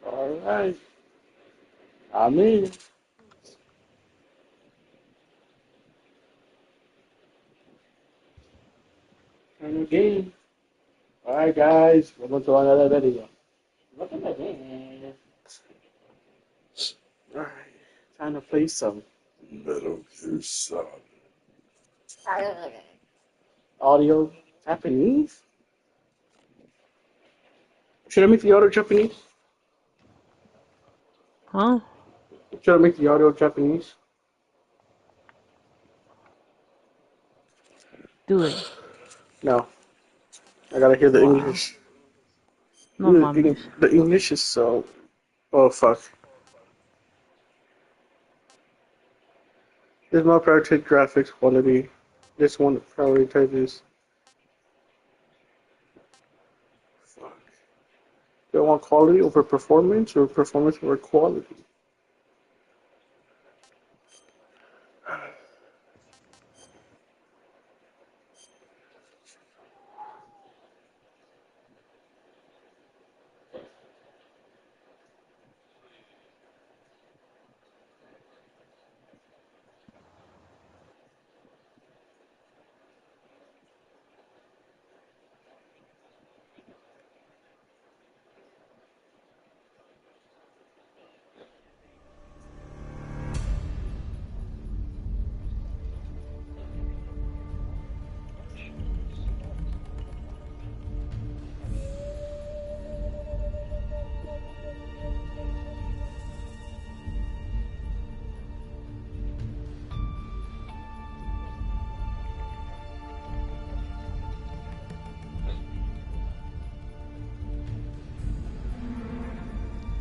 All right. I'm in. In the game. All right, guys. Welcome to another video. Welcome again. All right. Time to play some Metal Gear Solid. audio Japanese. Should I make the audio Japanese? Huh? Should I make the audio Japanese? Do it. No. I gotta hear the Wow. English. No mames. The English is so. Oh, fuck. There's my priority graphics quality. This one prioritizes. Fuck. Do I want quality over performance or performance over quality?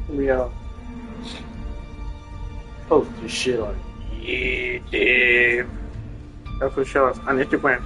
We post this shit on YouTube. That's for sure. On Instagram.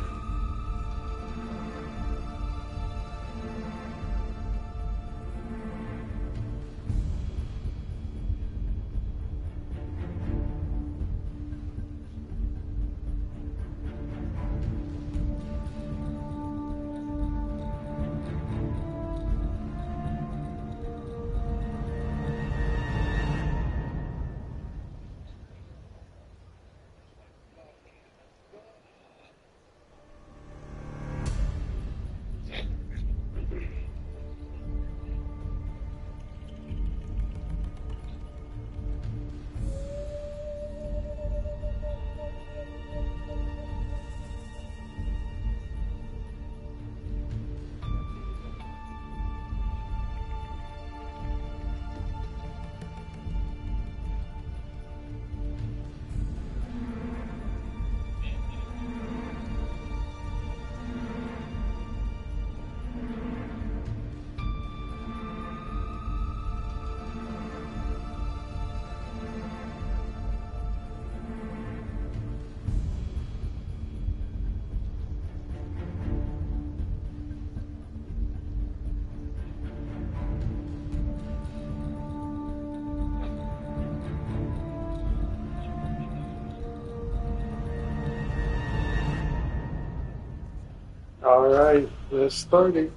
Alright, let's start it.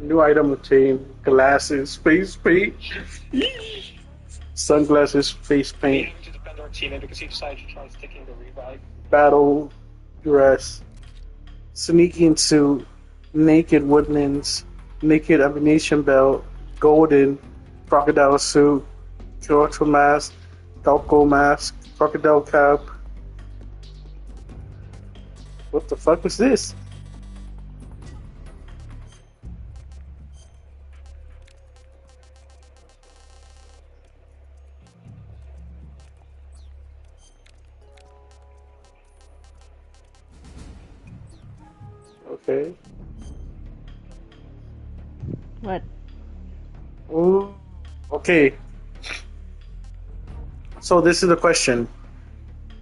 New item obtained. Glasses, face paint. Sunglasses, face paint. To defend our teammate because he decided to try sticking the revive. Battle dress. Sneaking suit. Naked woodlands. Naked ammunition belt. Golden. Crocodile suit. Torture mask. Falco mask. Crocodile cap. What the fuck was this? Okay. What? Ooh. Okay. So this is the question.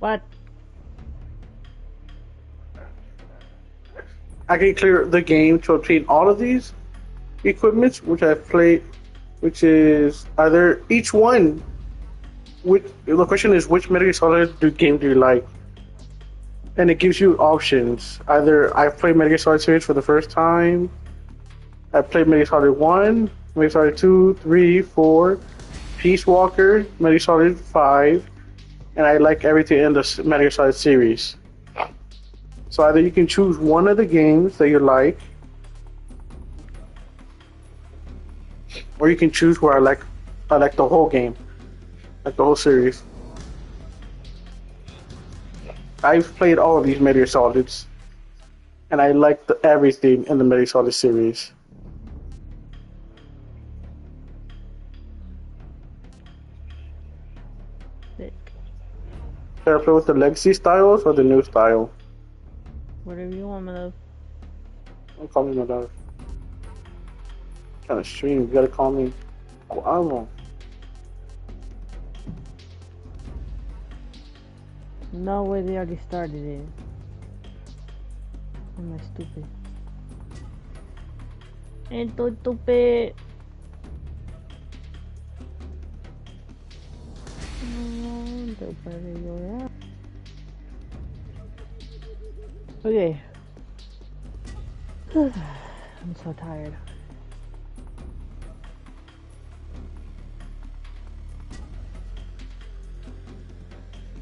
What? I can clear the game to obtain all of these equipments, which I've played, which is either each one. Which the question is, which Metal Gear Solid game do you like? And it gives you options. Either I played Metal Gear Solid series for the first time, I played Metal Gear Solid 1, Metal Metal Solid 2, 3, 4, Peace Walker, Metal Solid 5, and I like everything in the Metal Solid series. So either you can choose one of the games that you like, or you can choose where I like the whole game, like the whole series. I've played all of these Metal Solids, and I like everything in the Metal Solid series. Sick. Should I play with the Legacy styles or the new style? Whatever you want, my love. Don't call me my love. Kind of stream, you gotta call me Guamo. No way, they already started it. Am I stupid? Estoy stupid. No, te puede llorar. Okay. I'm so tired.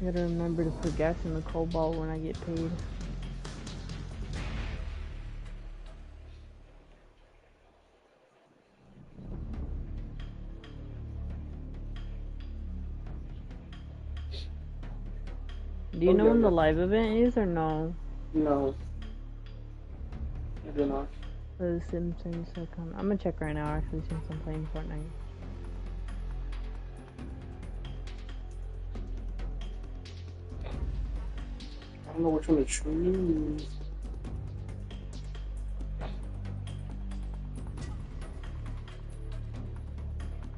I gotta remember to put gas in the cobalt when I get paid. Do you know when the live event is or no? No. I do not. The Simpsons are coming. I'm gonna check right now actually since I'm playing Fortnite. I don't know which one to choose.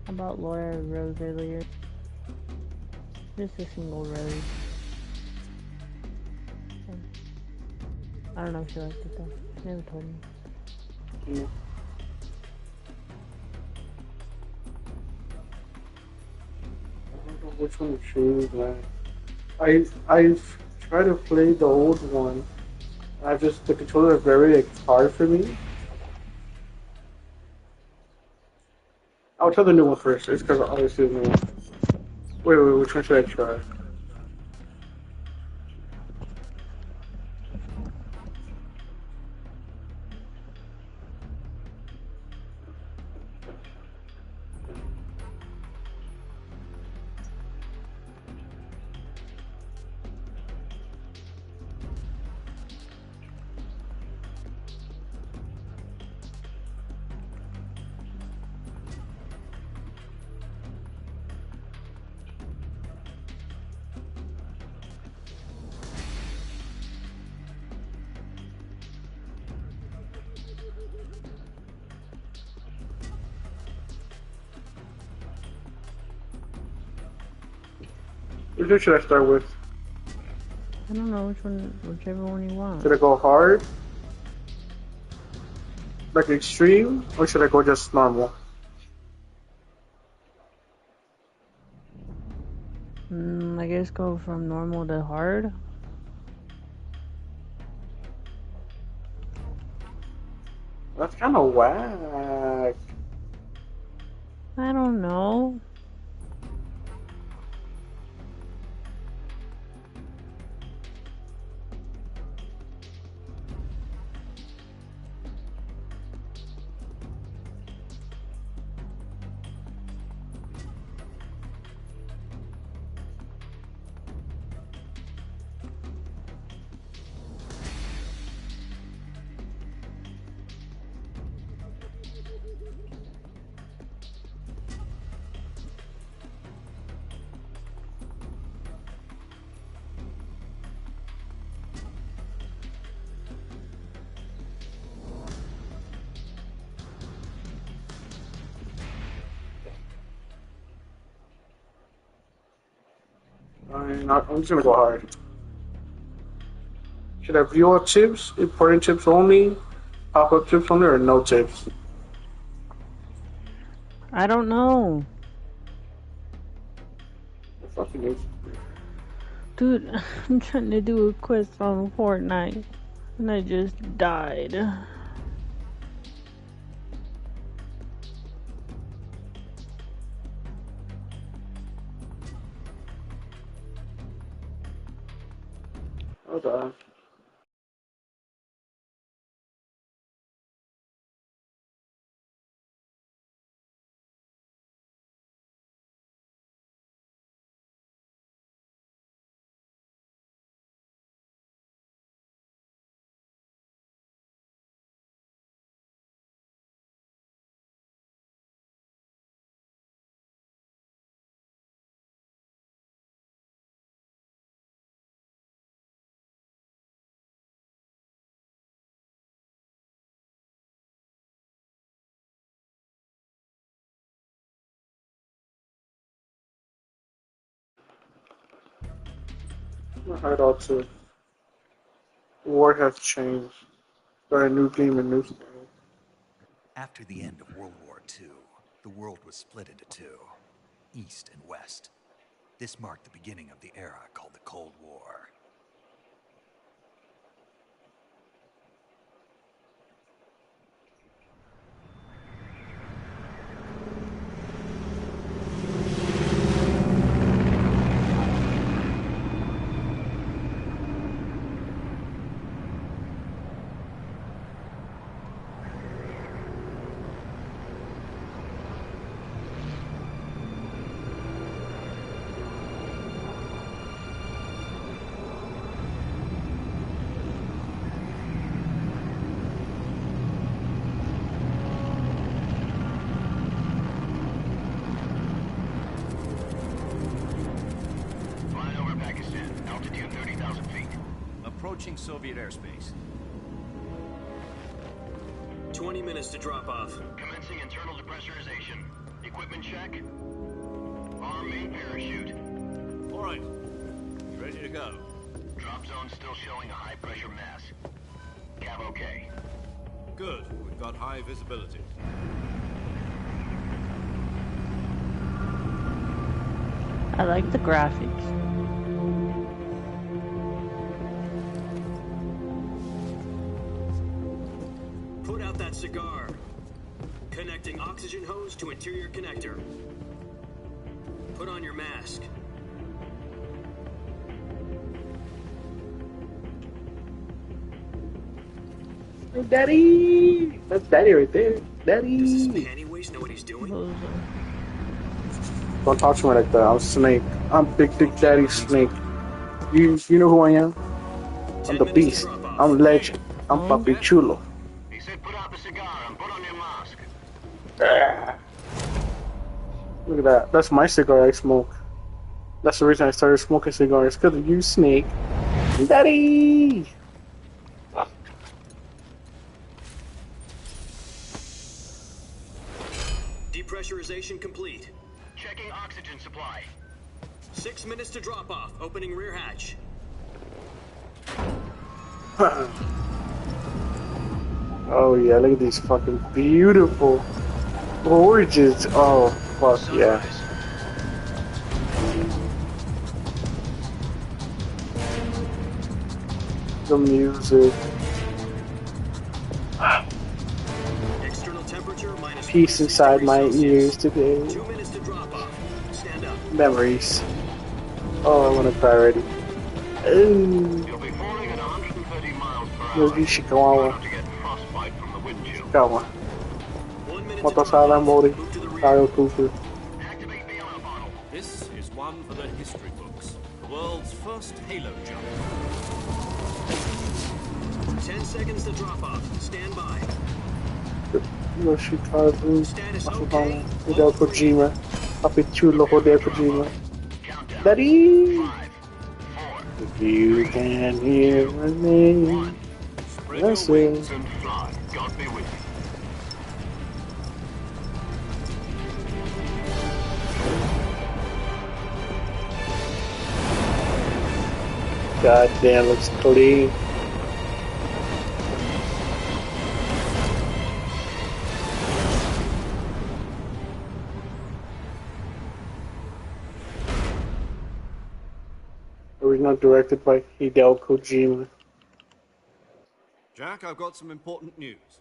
How about Laura Rose earlier? Just a single rose. I don't know if she liked it though. She never told me. Yeah. I don't know which one to choose, man. I've tried to play the old one. The controller is very hard for me. I'll try the new one first. It's because obviously the new one. Wait, which one should I try? Which one should I start with? I don't know whichever one you want. Should I go hard? Like extreme? Or should I go just normal? I guess go from normal to hard. That's kind of whack. I don't know. I'm just gonna go hard. Should I view all chips, important chips only, pop-up chips only, or no chips? I don't know. What fucking is? Dude, I'm trying to do a quest on Fortnite and I just died. Hold on. I heard also war has changed. Got a new game and new stuff. After the end of World War II, the world was split into two, East and West. This marked the beginning of the era called the Cold War. Approaching Soviet airspace. 20 minutes to drop off. Commencing internal depressurization. Equipment check. Arm main parachute. All right. Ready to go. Drop zone still showing a high pressure mass. Cav okay. Good. We've got high visibility. I like the graphics. Put out that cigar. Connecting oxygen hose to interior connector. Put on your mask. Hey, Daddy! That's Daddy right there. Does this Daddy! panty waste know what he's doing? Don't talk to me like that. I'm Snake. I'm Big Dick Daddy Snake. You know who I am? I'm the Beast. I'm Legend. I'm Papi Chulo. He said put out the cigar and put on your mask. Ah. Look at that. That's my cigar I smoke. That's the reason I started smoking cigars. Because of you, Snake. Daddy! Depressurization complete. Checking oxygen supply. 6 minutes to drop off. Opening rear hatch. Oh yeah, look at these fucking beautiful gorgeous. Oh fuck yeah. The music. External temperature minus Peace inside my ears today. 2 minutes to drop off. Stand up. Memories. Oh, I wanna cry already. Ooh. You'll be falling at 130 miles per hour. Yogi Shikawa. Try not to get frostbite from the windshield. Shikawa. 1 minute to Motosala drop off. Mori. Move to the rear. Kyle Cooper. Activate the alarm bottle. This is one for the history books. The world's first halo jump. 10 seconds to drop off. Stand by. Yoshikazu. Status Asubana. okay. Hideo Kojima. Papi Chulo Hideo Kojima. Countdown. Daddy! 5, 4, If you can hear my name. spread your That's wings it. and fly. God be with you. God damn, looks clean. Original directed by Hideo Kojima. Jack, I've got some important news.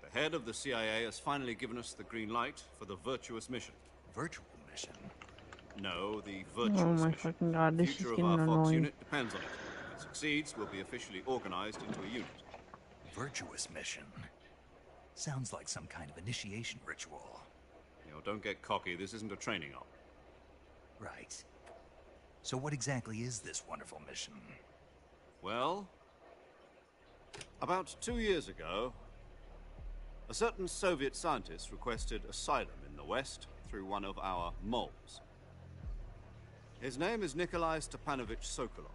The head of the CIA has finally given us the green light for the virtuous mission. Virtual mission? No, the Oh virtuous my mission. fucking god, The this is future of getting our Fox annoying. unit depends on it. it succeeds, we'll be officially organized into a unit. Virtuous mission. Sounds like some kind of initiation ritual. You know, don't get cocky. This isn't a training op. Right. So what exactly is this wonderful mission? Well, about 2 years ago, a certain Soviet scientist requested asylum in the West through one of our moles. His name is Nikolai Stepanovich Sokolov.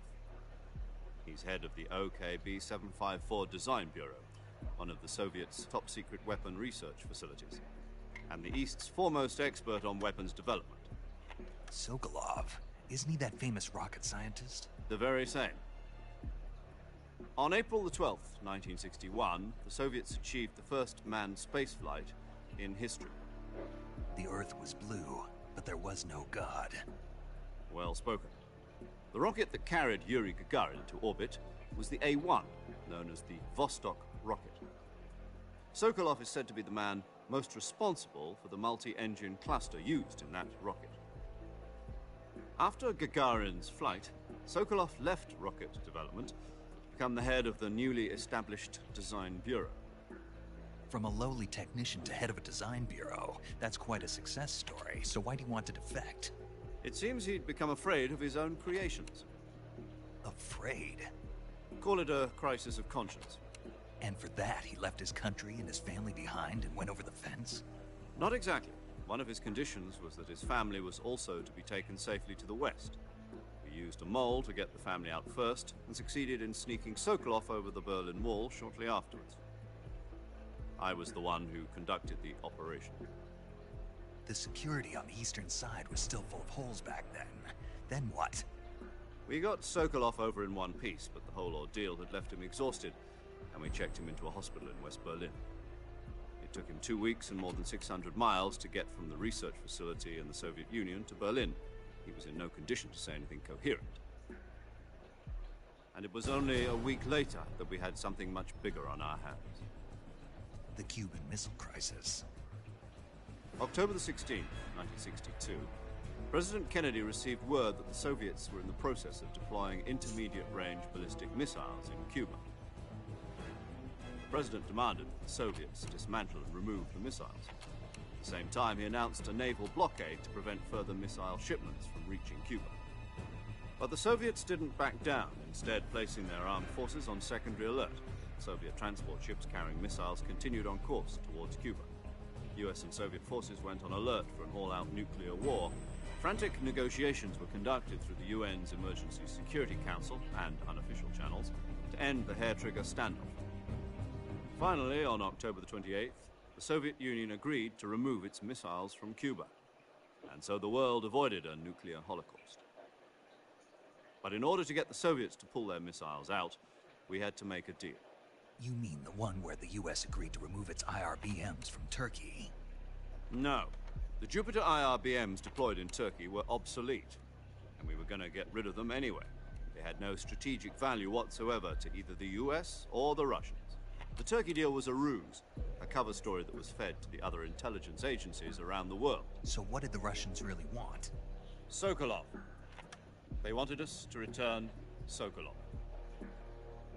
He's head of the OKB 754 Design Bureau, one of the Soviets' top-secret weapon research facilities, and the East's foremost expert on weapons development. Sokolov? Isn't he that famous rocket scientist? The very same. On April the 12th, 1961, the Soviets achieved the first manned spaceflight in history. The Earth was blue, but there was no God. Well spoken. The rocket that carried Yuri Gagarin to orbit was the A1, known as the Vostok rocket. Sokolov is said to be the man most responsible for the multi-engine cluster used in that rocket. After Gagarin's flight, Sokolov left rocket development to become the head of the newly established Design Bureau. From a lowly technician to head of a design bureau, that's quite a success story, so why do you want to defect? It seems he'd become afraid of his own creations. Afraid? Call it a crisis of conscience. And for that, he left his country and his family behind and went over the fence? Not exactly. One of his conditions was that his family was also to be taken safely to the West. We used a mole to get the family out first, and succeeded in sneaking Sokolov over the Berlin Wall shortly afterwards. I was the one who conducted the operation. The security on the eastern side was still full of holes back then. Then what? We got Sokolov over in one piece, but the whole ordeal had left him exhausted, and we checked him into a hospital in West Berlin. It took him 2 weeks and more than 600 miles to get from the research facility in the Soviet Union to Berlin. He was in no condition to say anything coherent. And it was only a week later that we had something much bigger on our hands. The Cuban Missile Crisis. October the 16th, 1962, President Kennedy received word that the Soviets were in the process of deploying intermediate-range ballistic missiles in Cuba. The President demanded that the Soviets dismantle and remove the missiles. At the same time, he announced a naval blockade to prevent further missile shipments from reaching Cuba. But the Soviets didn't back down, instead placing their armed forces on secondary alert. Soviet transport ships carrying missiles continued on course towards Cuba. US and Soviet forces went on alert for an all-out nuclear war. Frantic negotiations were conducted through the UN's Emergency Security Council and unofficial channels to end the hair-trigger standoff. Finally, on October the 28th, the Soviet Union agreed to remove its missiles from Cuba, and so the world avoided a nuclear holocaust. But in order to get the Soviets to pull their missiles out, we had to make a deal. You mean the one where the US agreed to remove its IRBMs from Turkey? No. The Jupiter IRBMs deployed in Turkey were obsolete, and we were going to get rid of them anyway. They had no strategic value whatsoever to either the US or the Russians. The Turkey deal was a ruse, a cover story that was fed to the other intelligence agencies around the world. So what did the Russians really want? Sokolov. They wanted us to return Sokolov.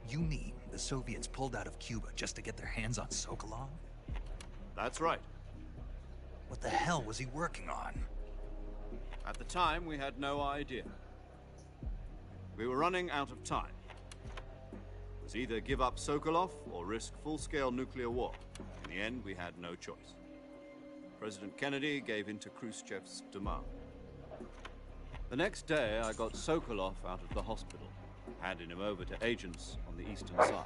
You mean the Soviets pulled out of Cuba just to get their hands on Sokolov? That's right. What the hell was he working on? At the time, we had no idea. We were running out of time. It was either give up Sokolov or risk full-scale nuclear war. In the end, we had no choice. President Kennedy gave in to Khrushchev's demand. The next day, I got Sokolov out of the hospital, handing him over to agents on the eastern side.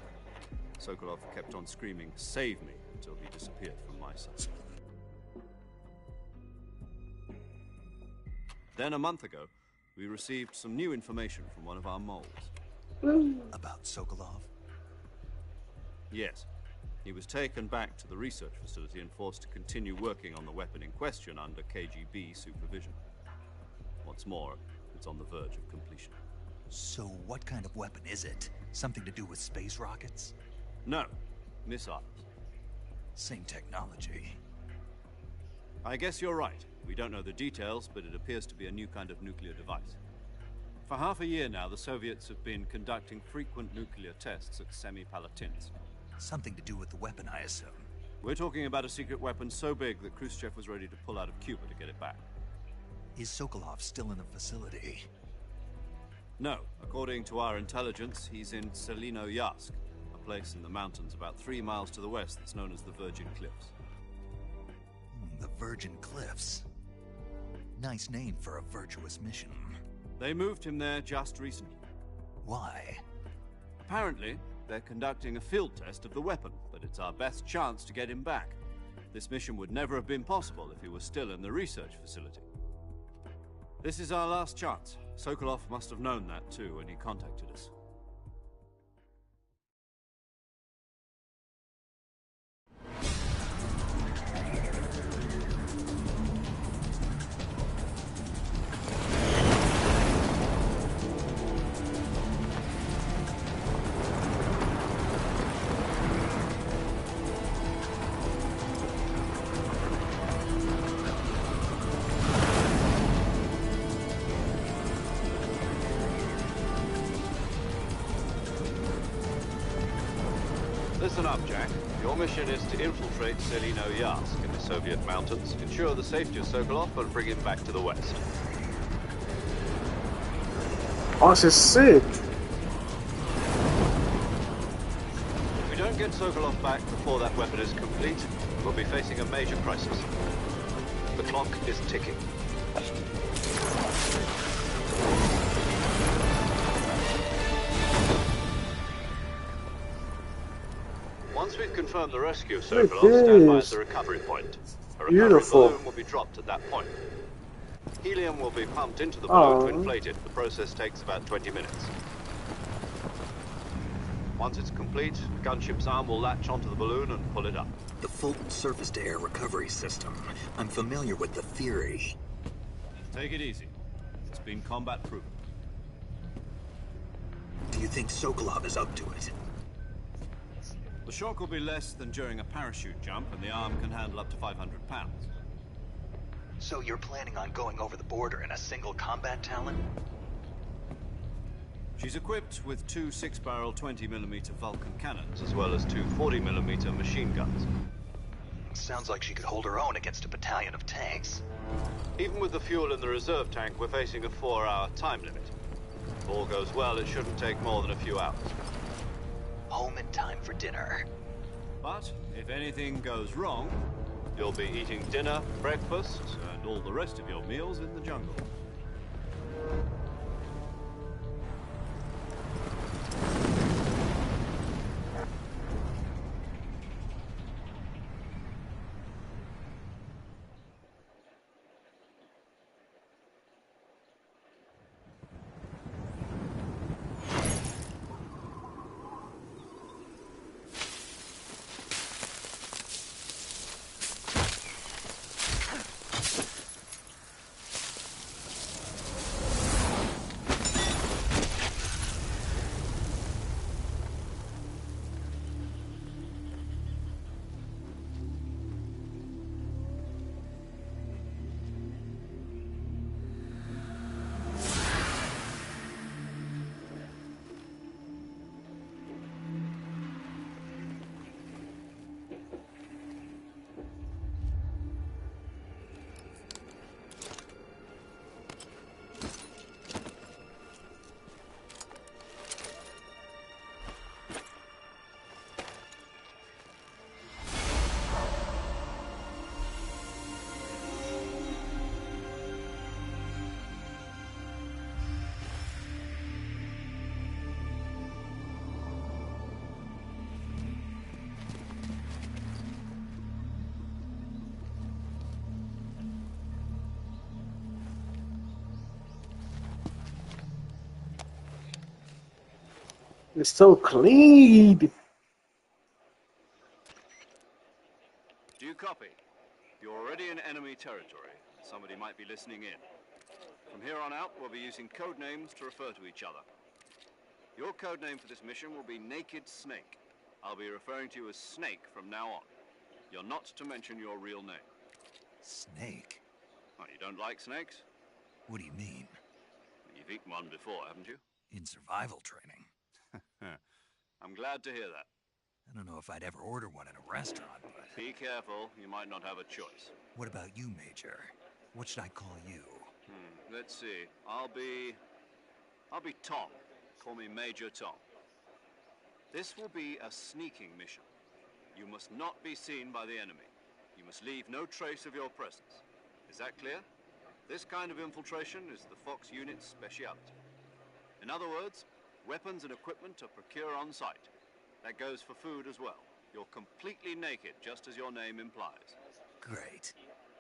Sokolov kept on screaming, "Save me," until he disappeared from my sight. Then, a month ago, we received some new information from one of our moles. About Sokolov? Yes. He was taken back to the research facility and forced to continue working on the weapon in question under KGB supervision. What's more, it's on the verge of completion. So what kind of weapon is it? Something to do with space rockets? No. Missiles. Same technology. I guess you're right. We don't know the details, but it appears to be a new kind of nuclear device. For half a year now, the Soviets have been conducting frequent nuclear tests at Semipalatinsk. Something to do with the weapon, I assume. We're talking about a secret weapon so big that Khrushchev was ready to pull out of Cuba to get it back. Is Sokolov still in the facility? No. According to our intelligence, he's in Selino-Yarsk, a place in the mountains about 3 miles to the west that's known as the Virgin Cliffs. The Virgin Cliffs. Nice name for a virtuous mission. They moved him there just recently. Why? Apparently, they're conducting a field test of the weapon, but it's our best chance to get him back. This mission would never have been possible if he was still in the research facility. This is our last chance. Sokolov must have known that too when he contacted us. Listen up, Jack. Your mission is to infiltrate Selino-Yarsk in the Soviet mountains, ensure the safety of Sokolov, and bring him back to the west. Oh, this is sick. If we don't get Sokolov back before that weapon is complete, we'll be facing a major crisis. The clock is ticking. Once we've confirmed the rescue of Sokolov, stand by at the recovery point. A recovery Beautiful. balloon will be dropped at that point. Helium will be pumped into the balloon to inflate it. The process takes about 20 minutes. Once it's complete, the gunship's arm will latch onto the balloon and pull it up. The Fulton surface-to-air recovery system. I'm familiar with the theory. Take it easy. It's been combat proven. Do you think Sokolov is up to it? The shock will be less than during a parachute jump, and the arm can handle up to 500 pounds. So you're planning on going over the border in a single combat Talon? She's equipped with 2 6-barrel 20mm Vulcan cannons, as well as 2 40mm machine guns. Sounds like she could hold her own against a battalion of tanks. Even with the fuel in the reserve tank, we're facing a 4-hour time limit. If all goes well, it shouldn't take more than a few hours. Home in time for dinner. But if anything goes wrong, you'll be eating dinner, breakfast, and all the rest of your meals in the jungle. It's so clean. Do you copy? You're already in enemy territory. Somebody might be listening in. From here on out, we'll be using code names to refer to each other. Your code name for this mission will be Naked Snake. I'll be referring to you as Snake from now on. You're not to mention your real name. Snake? Oh, you don't like snakes? What do you mean? You've eaten one before, haven't you? In survival training. I'm glad to hear that. I don't know if I'd ever order one in a restaurant, but... Be careful, you might not have a choice. What about you, Major? What should I call you? Let's see. I'll be Tom. Call me Major Tom. This will be a sneaking mission. You must not be seen by the enemy. You must leave no trace of your presence. Is that clear? This kind of infiltration is the Fox unit's speciality. In other words, weapons and equipment are procured on site. That goes for food as well. You're completely naked, just as your name implies. Great.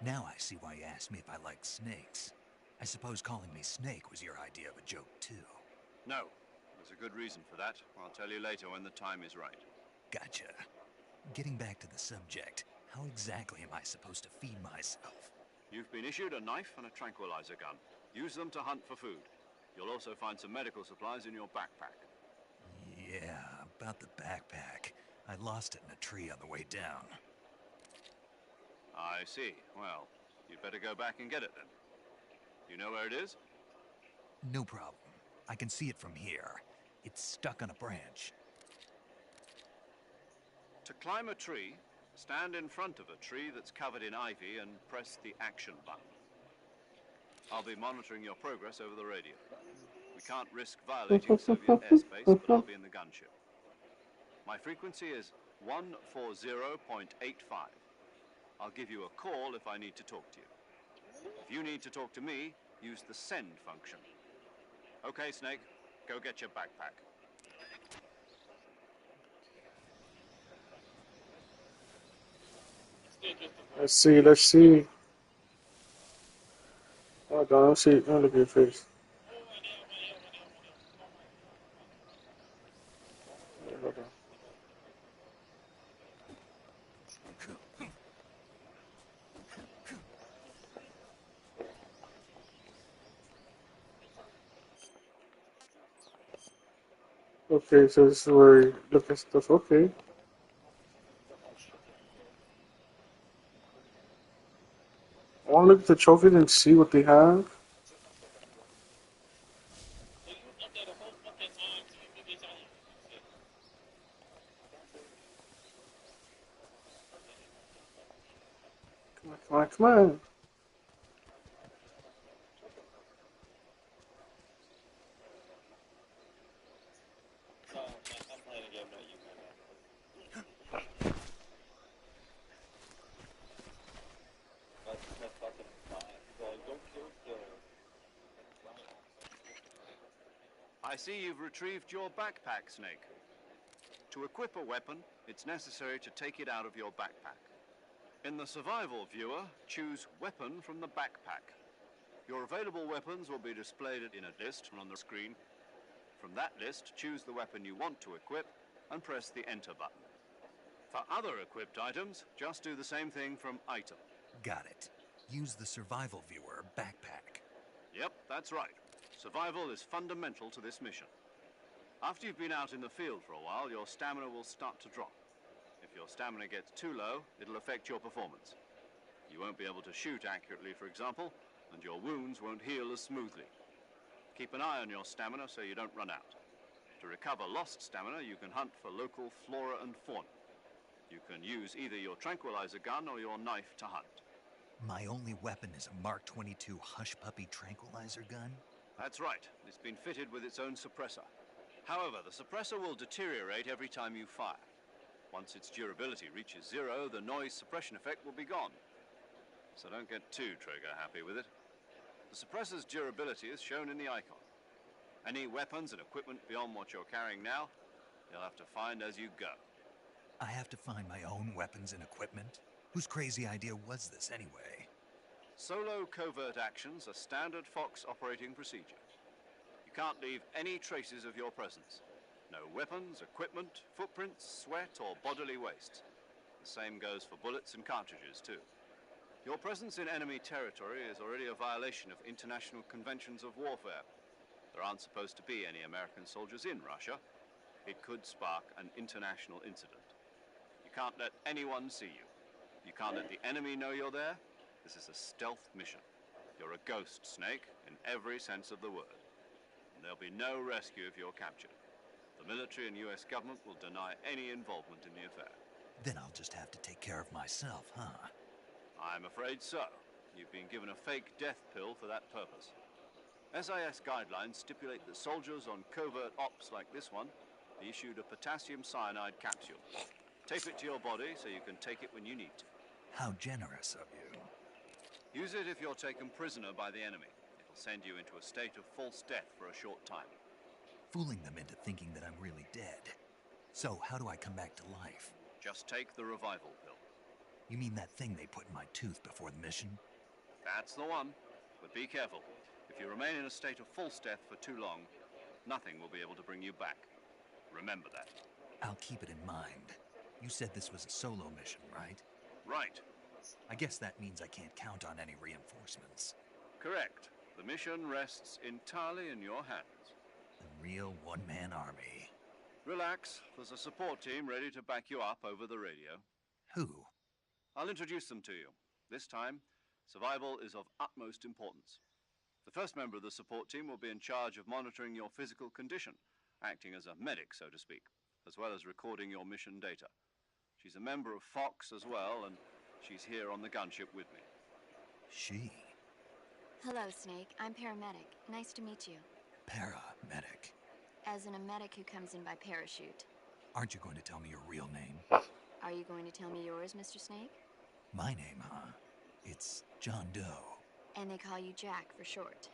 Now I see why you asked me if I like snakes. I suppose calling me Snake was your idea of a joke, too. No. There's a good reason for that. I'll tell you later when the time is right. Gotcha. Getting back to the subject, how exactly am I supposed to feed myself? You've been issued a knife and a tranquilizer gun. Use them to hunt for food. You'll also find some medical supplies in your backpack. Yeah, about the backpack. I lost it in a tree on the way down. I see. Well, you'd better go back and get it then. You know where it is? No problem. I can see it from here. It's stuck on a branch. To climb a tree, stand in front of a tree that's covered in ivy and press the action button. I'll be monitoring your progress over the radio. We can't risk violating Soviet airspace, but I'll be in the gunship. My frequency is 140.85. I'll give you a call if I need to talk to you. If you need to talk to me, use the send function. Okay, Snake, go get your backpack. Let's see, let's see. Oh, God, let's see. Oh, look at your face. Wait, hold on. Okay, so this is where you look at stuff. Okay. I want to look at the trophies and see what they have. Come on, come on, come on. I see you've retrieved your backpack, Snake. To equip a weapon, it's necessary to take it out of your backpack. In the survival viewer, choose Weapon from the backpack. Your available weapons will be displayed in a list on the screen. From that list, choose the weapon you want to equip and press the Enter button. For other equipped items, just do the same thing from Item. Got it. Use the survival viewer backpack. Yep, that's right. Survival is fundamental to this mission. After you've been out in the field for a while, your stamina will start to drop. If your stamina gets too low, it'll affect your performance. You won't be able to shoot accurately, for example, and your wounds won't heal as smoothly. Keep an eye on your stamina so you don't run out. To recover lost stamina, you can hunt for local flora and fauna. You can use either your tranquilizer gun or your knife to hunt. My only weapon is a Mark 22 Hush Puppy tranquilizer gun? That's right. It's been fitted with its own suppressor. However, the suppressor will deteriorate every time you fire. Once its durability reaches zero, the noise suppression effect will be gone. So don't get too trigger happy with it. The suppressor's durability is shown in the icon. Any weapons and equipment beyond what you're carrying now, you'll have to find as you go. I have to find my own weapons and equipment? Whose crazy idea was this anyway? Solo covert actions are standard Fox operating procedure. You can't leave any traces of your presence. No weapons, equipment, footprints, sweat, or bodily waste. The same goes for bullets and cartridges, too. Your presence in enemy territory is already a violation of international conventions of warfare. There aren't supposed to be any American soldiers in Russia. It could spark an international incident. You can't let anyone see you. You can't let the enemy know you're there. This is a stealth mission. You're a ghost, Snake, in every sense of the word. and there'll be no rescue if you're captured. The military and US government will deny any involvement in the affair. Then I'll just have to take care of myself, huh? I'm afraid so. You've been given a fake death pill for that purpose. SIS guidelines stipulate that soldiers on covert ops like this one be issued a potassium cyanide capsule. Tape it to your body so you can take it when you need to. How generous of you. Use it if you're taken prisoner by the enemy. It'll send you into a state of false death for a short time. Fooling them into thinking that I'm really dead. So how do I come back to life? Just take the revival pill. You mean that thing they put in my tooth before the mission? That's the one. But be careful. If you remain in a state of false death for too long, nothing will be able to bring you back. Remember that. I'll keep it in mind. You said this was a solo mission, right? Right. I guess that means I can't count on any reinforcements. Correct. The mission rests entirely in your hands. A real one-man army. Relax. There's a support team ready to back you up over the radio. Who? I'll introduce them to you. This time, survival is of utmost importance. The first member of the support team will be in charge of monitoring your physical condition, acting as a medic, so to speak, as well as recording your mission data. She's a member of Fox as well, and she's here on the gunship with me. She? Hello, Snake. I'm paramedic. Nice to meet you. Paramedic. As in a medic who comes in by parachute. Aren't you going to tell me your real name? Are you going to tell me yours, Mr. Snake? My name, huh? It's John Doe. And they call you Jack for short.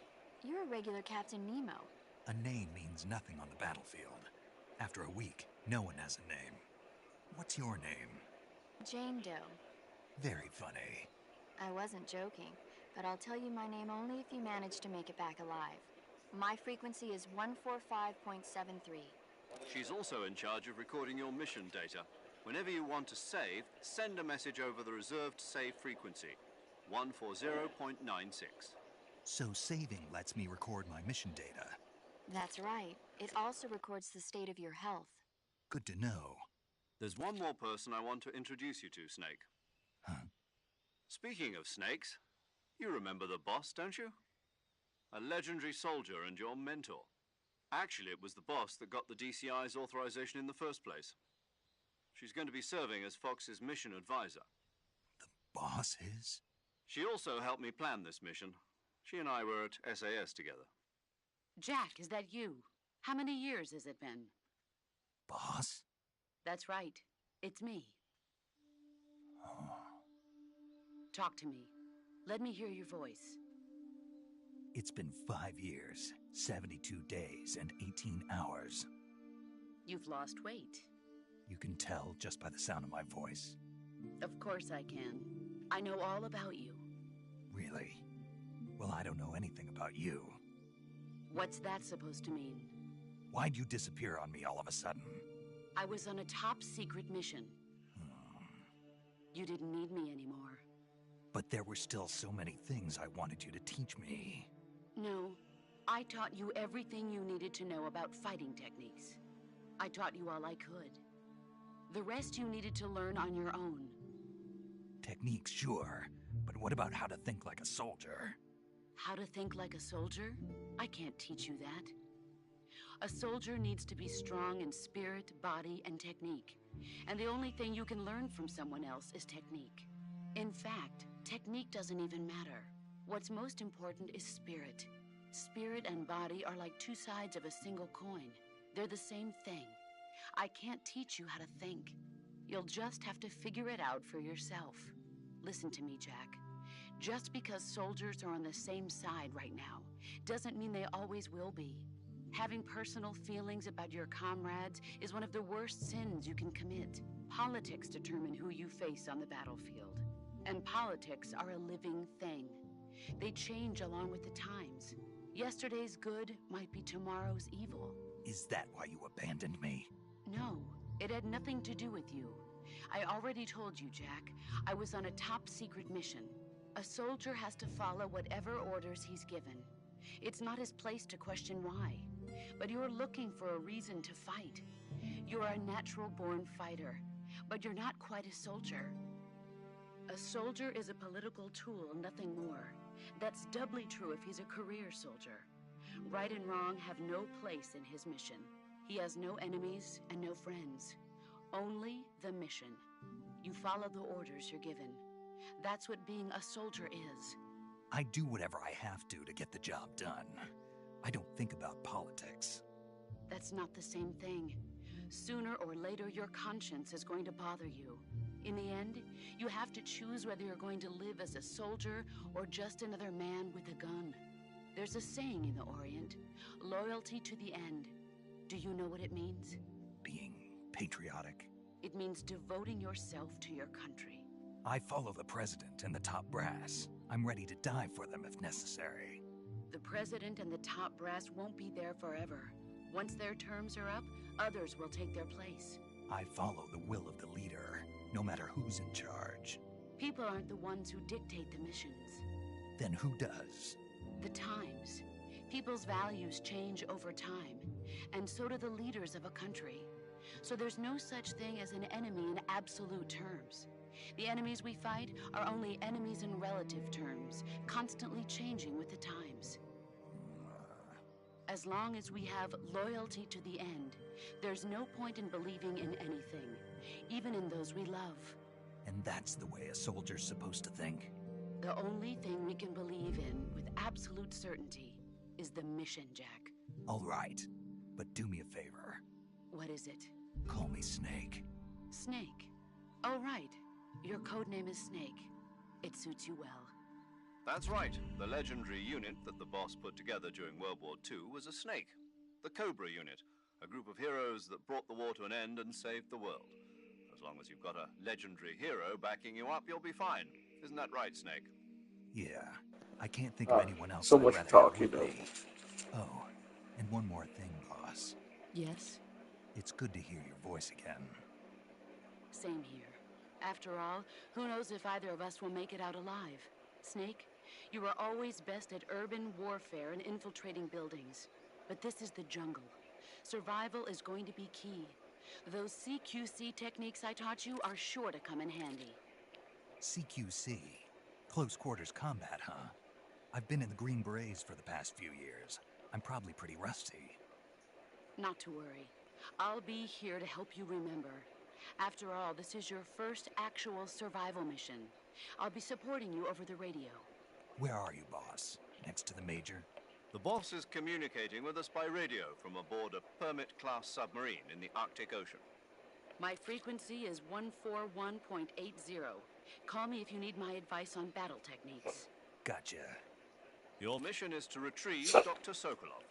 You're a regular Captain Nemo. A name means nothing on the battlefield. After a week, no one has a name. What's your name? Jane Doe. Very funny. I wasn't joking, but I'll tell you my name only if you manage to make it back alive. My frequency is 145.73. She's also in charge of recording your mission data. Whenever you want to save, send a message over the reserved save frequency, 140.96. So saving lets me record my mission data. That's right. It also records the state of your health. Good to know. There's one more person I want to introduce you to, Snake. Huh? Speaking of snakes, you remember the boss, don't you? A legendary soldier and your mentor. Actually, it was the boss that got the DCI's authorization in the first place. She's going to be serving as Fox's mission advisor. The boss is? She also helped me plan this mission. She and I were at SAS together. Jack, is that you? How many years has it been? Boss? That's right. It's me. Oh. Talk to me. Let me hear your voice. It's been 5 years, 72 days, and 18 hours. You've lost weight. You can tell just by the sound of my voice. Of course I can. I know all about you. Really? Well, I don't know anything about you. What's that supposed to mean? Why'd you disappear on me all of a sudden? I was on a top-secret mission. You didn't need me anymore. But there were still so many things I wanted you to teach me. No, I taught you everything you needed to know about fighting techniques. I taught you all I could. The rest you needed to learn on your own. Techniques, sure. But what about how to think like a soldier? How to think like a soldier? I can't teach you that. A soldier needs to be strong in spirit, body, and technique. And the only thing you can learn from someone else is technique. In fact, technique doesn't even matter. What's most important is spirit. Spirit and body are like two sides of a single coin. They're the same thing. I can't teach you how to think. You'll just have to figure it out for yourself. Listen to me, Jack. Just because soldiers are on the same side right now doesn't mean they always will be. Having personal feelings about your comrades is one of the worst sins you can commit. Politics determine who you face on the battlefield. And politics are a living thing. They change along with the times. Yesterday's good might be tomorrow's evil. Is that why you abandoned me? No, it had nothing to do with you. I already told you, Jack. I was on a top-secret mission. A soldier has to follow whatever orders he's given. It's not his place to question why. But you're looking for a reason to fight. You're a natural-born fighter, but you're not quite a soldier. A soldier is a political tool, nothing more. That's doubly true if he's a career soldier. Right and wrong have no place in his mission. He has no enemies and no friends. Only the mission. You follow the orders you're given. That's what being a soldier is. I do whatever I have to get the job done. I don't think about politics. That's not the same thing. Sooner or later, your conscience is going to bother you. In the end, you have to choose whether you're going to live as a soldier or just another man with a gun. There's a saying in the Orient, loyalty to the end. Do you know what it means? Being patriotic. It means devoting yourself to your country. I follow the president and the top brass. I'm ready to die for them if necessary. The president and the top brass won't be there forever. Once their terms are up, others will take their place. I follow the will of the leader, no matter who's in charge. People aren't the ones who dictate the missions. Then who does? The times. People's values change over time, and so do the leaders of a country. So there's no such thing as an enemy in absolute terms. The enemies we fight are only enemies in relative terms, constantly changing with the times. As long as we have loyalty to the end, there's no point in believing in anything, even in those we love. And that's the way a soldier's supposed to think? The only thing we can believe in with absolute certainty is the mission, Jack. All right, but do me a favor. What is it? Call me Snake. Snake? Oh, right. Your codename is Snake. It suits you well. That's right. The legendary unit that the boss put together during World War II was a snake. The Cobra unit, a group of heroes that brought the war to an end and saved the world. As long as you've got a legendary hero backing you up, you'll be fine. Isn't that right, Snake? Yeah, I can't think of anyone else so I'd much rather talk, have with you know. me. Oh, and one more thing, boss. Yes? It's good to hear your voice again. Same here. After all, who knows if either of us will make it out alive? Snake, you are always best at urban warfare and infiltrating buildings. But this is the jungle. Survival is going to be key. Those CQC techniques I taught you are sure to come in handy. CQC? Close quarters combat, huh? I've been in the Green Berets for the past few years. I'm probably pretty rusty. Not to worry. I'll be here to help you remember. After all, this is your first actual survival mission. I'll be supporting you over the radio. Where are you, boss? Next to the Major? The boss is communicating with us by radio from aboard a Permit-class submarine in the Arctic Ocean. My frequency is 141.80. Call me if you need my advice on battle techniques. Gotcha. Your mission is to retrieve Dr. Sokolov.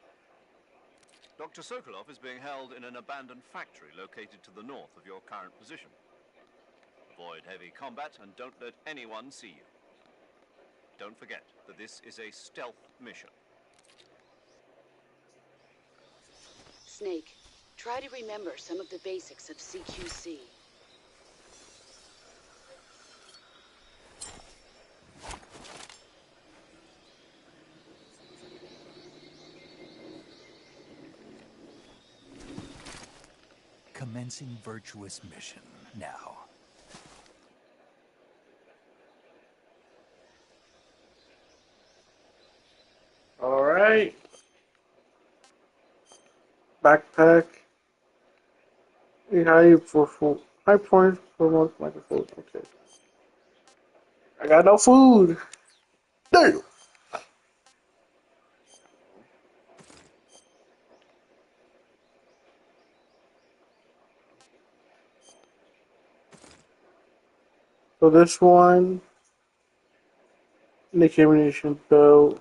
Dr. Sokolov is being held in an abandoned factory located to the north of your current position. Avoid heavy combat and don't let anyone see you. Don't forget that this is a stealth mission. Snake, try to remember some of the basics of CQC. Commencing virtuous mission now. All right. Backpack. High point for most microphone. Okay. I got no food. Damn. So this one, Nick ammunition belt.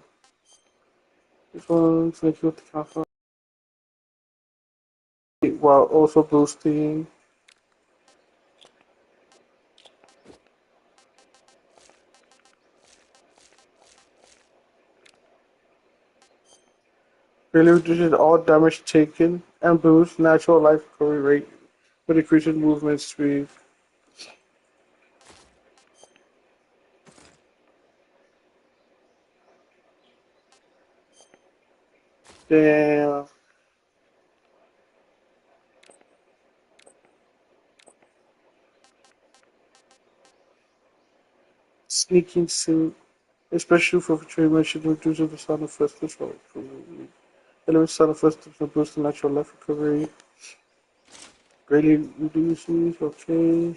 This one's Nick with the console while also boosting. Really reduces all damage taken and boosts natural life recovery rate with increasing movement speed. Damn. Sneaking suit, especially for treatment, should reduce the sound effects control. Elements side effects to boost the natural life recovery. Greatly reduces, okay.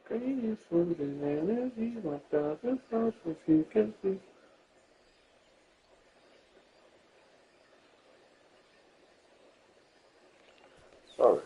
Greatly food and energy, 1,000 pounds if you can see. Alright.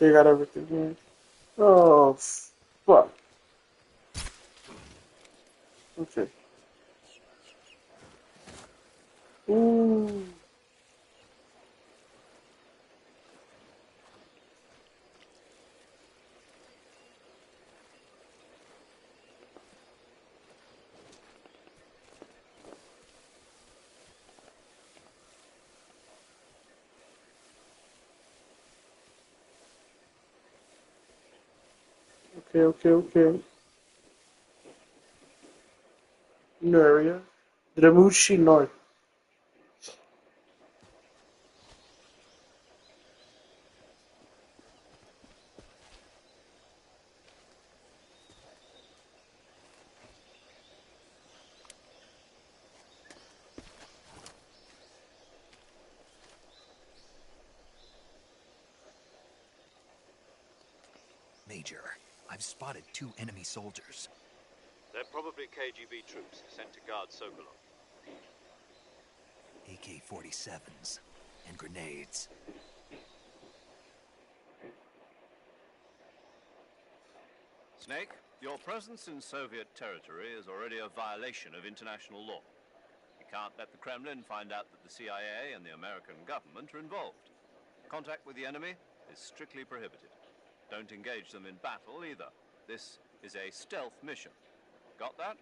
Okay, got everything here. Oh, fuck. Okay. Ooh. Okay, okay, okay. New area. Dramushi North. Major, I've spotted 2 enemy soldiers. They're probably KGB troops sent to guard Sokolov. AK-47s and grenades. Snake, your presence in Soviet territory is already a violation of international law. You can't let the Kremlin find out that the CIA and the American government are involved. Contact with the enemy is strictly prohibited. Don't engage them in battle either. This is a stealth mission. Got that?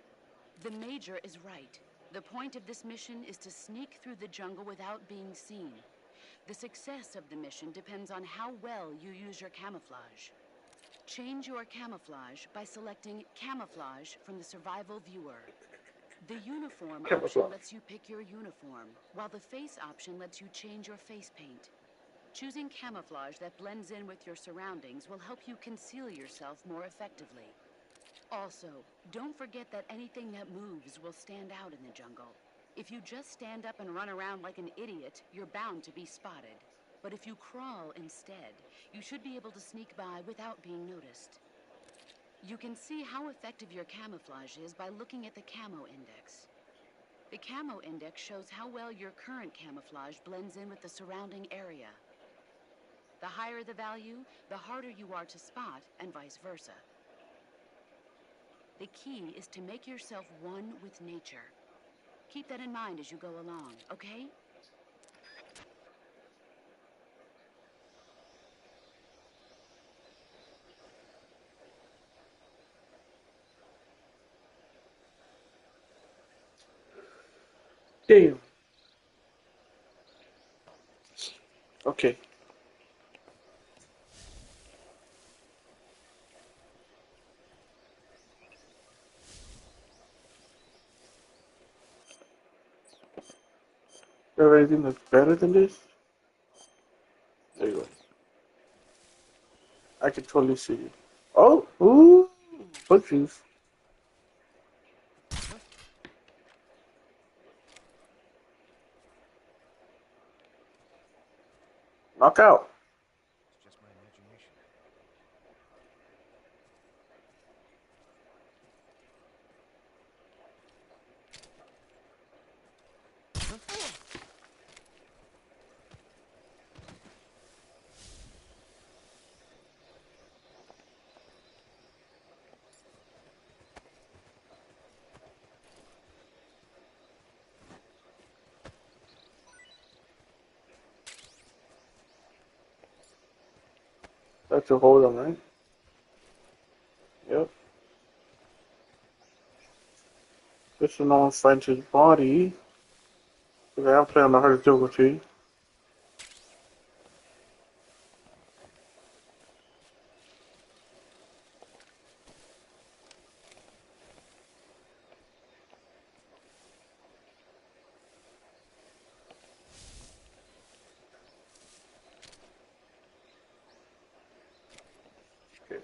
The Major is right. The point of this mission is to sneak through the jungle without being seen. The success of the mission depends on how well you use your camouflage. Change your camouflage by selecting Camouflage from the Survival Viewer. The Uniform option lets you pick your uniform, while the Face option lets you change your face paint. Choosing camouflage that blends in with your surroundings will help you conceal yourself more effectively. Also, don't forget that anything that moves will stand out in the jungle. If you just stand up and run around like an idiot, you're bound to be spotted. But if you crawl instead, you should be able to sneak by without being noticed. You can see how effective your camouflage is by looking at the Camo Index. The Camo Index shows how well your current camouflage blends in with the surrounding area. The higher the value, the harder you are to spot, and vice versa. The key is to make yourself one with nature. Keep that in mind as you go along, okay? Damn. Okay. You have anything that's better than this? There you go. I can totally see you. Oh, ooh, punches. Knockout. It's just my imagination. That's a hold on, right? Yep. This one on French's body. Okay, I'm playing on the hardest difficulty. Okay.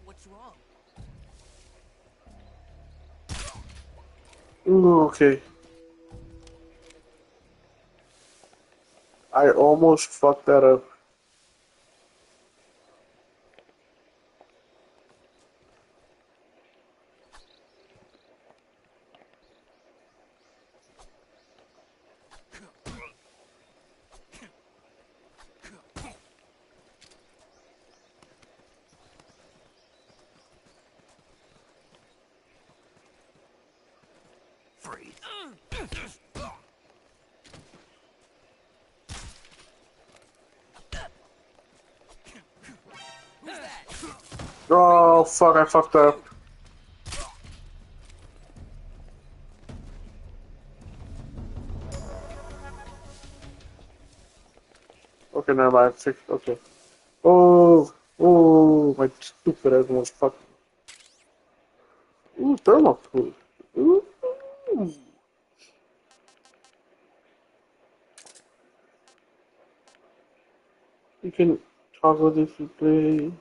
What's wrong? Ooh, okay. I almost fucked that up. Freeze. Oh, fuck, I fucked up. Okay, never mind. Okay. Oh, oh, my stupid ass almost fucked. Ooh, thermal food. Ooh. You can toggle this to play.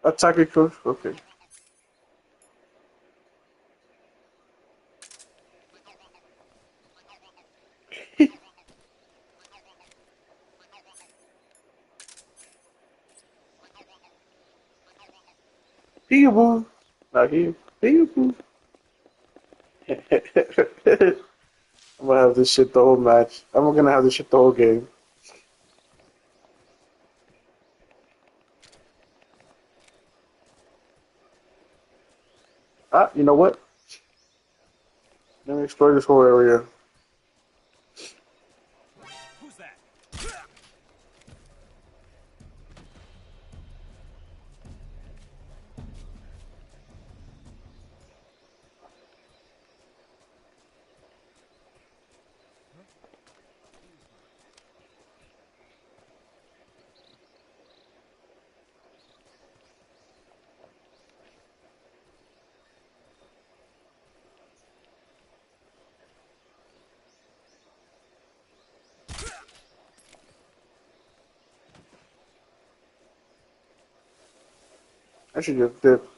Attack it, coach. Okay. Peekaboo. Not here. Peekaboo. I'm gonna have this shit the whole match. I'm gonna have this shit the whole game. Ah, you know what? Let me explore this whole area. Who's that? I should just dip.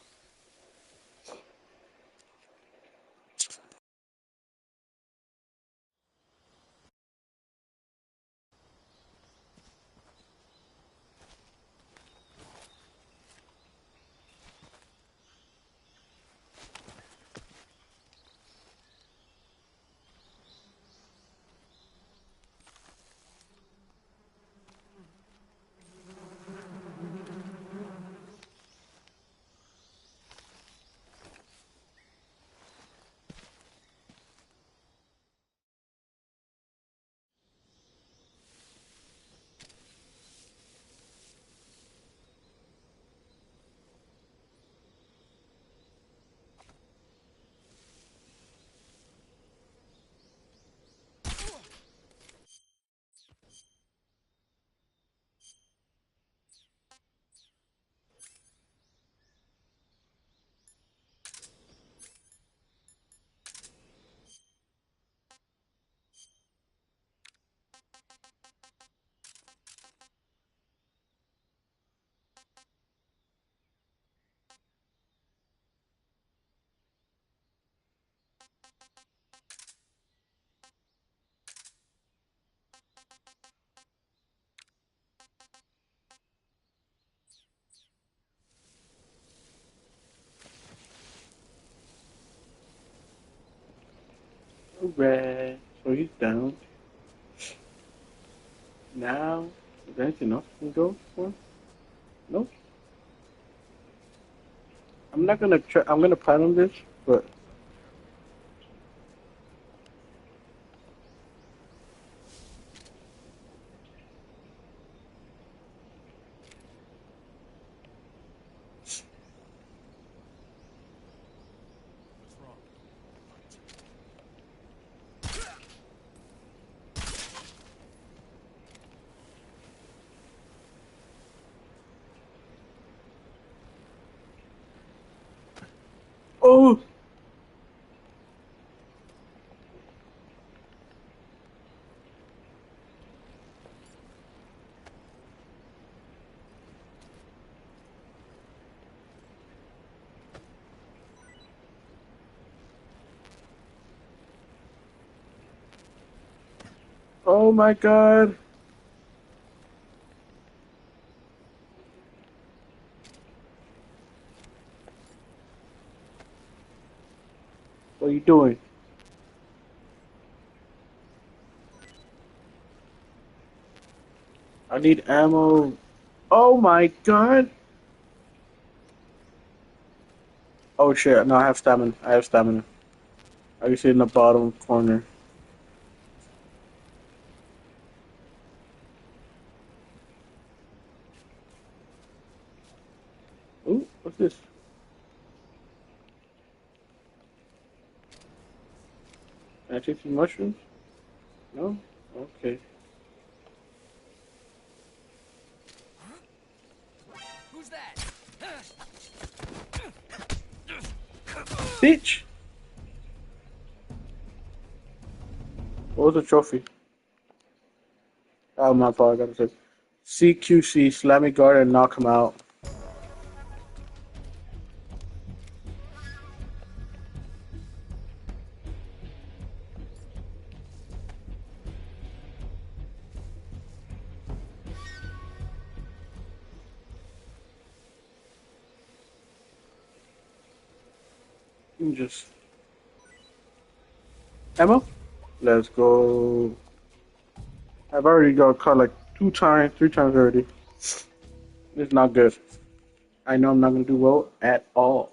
Alright, so he's down. Now, is there anything else we can go for? Nope. I'm not gonna try. I'm gonna plan on this, but What's wrong? oh, oh my God! What are you doing? I need ammo. Oh my God! Oh shit! No, I have stamina. I have stamina. I can see in the bottom corner. Ooh, what's this? Can I take some mushrooms? No? Okay. Who's that? Bitch! What was the trophy? Oh my fault, I gotta say. CQC, slam me guard and knock him out. Just ammo? Let's go. I've already got caught like 2 times, 3 times already. It's not good. I know I'm not gonna do well at all.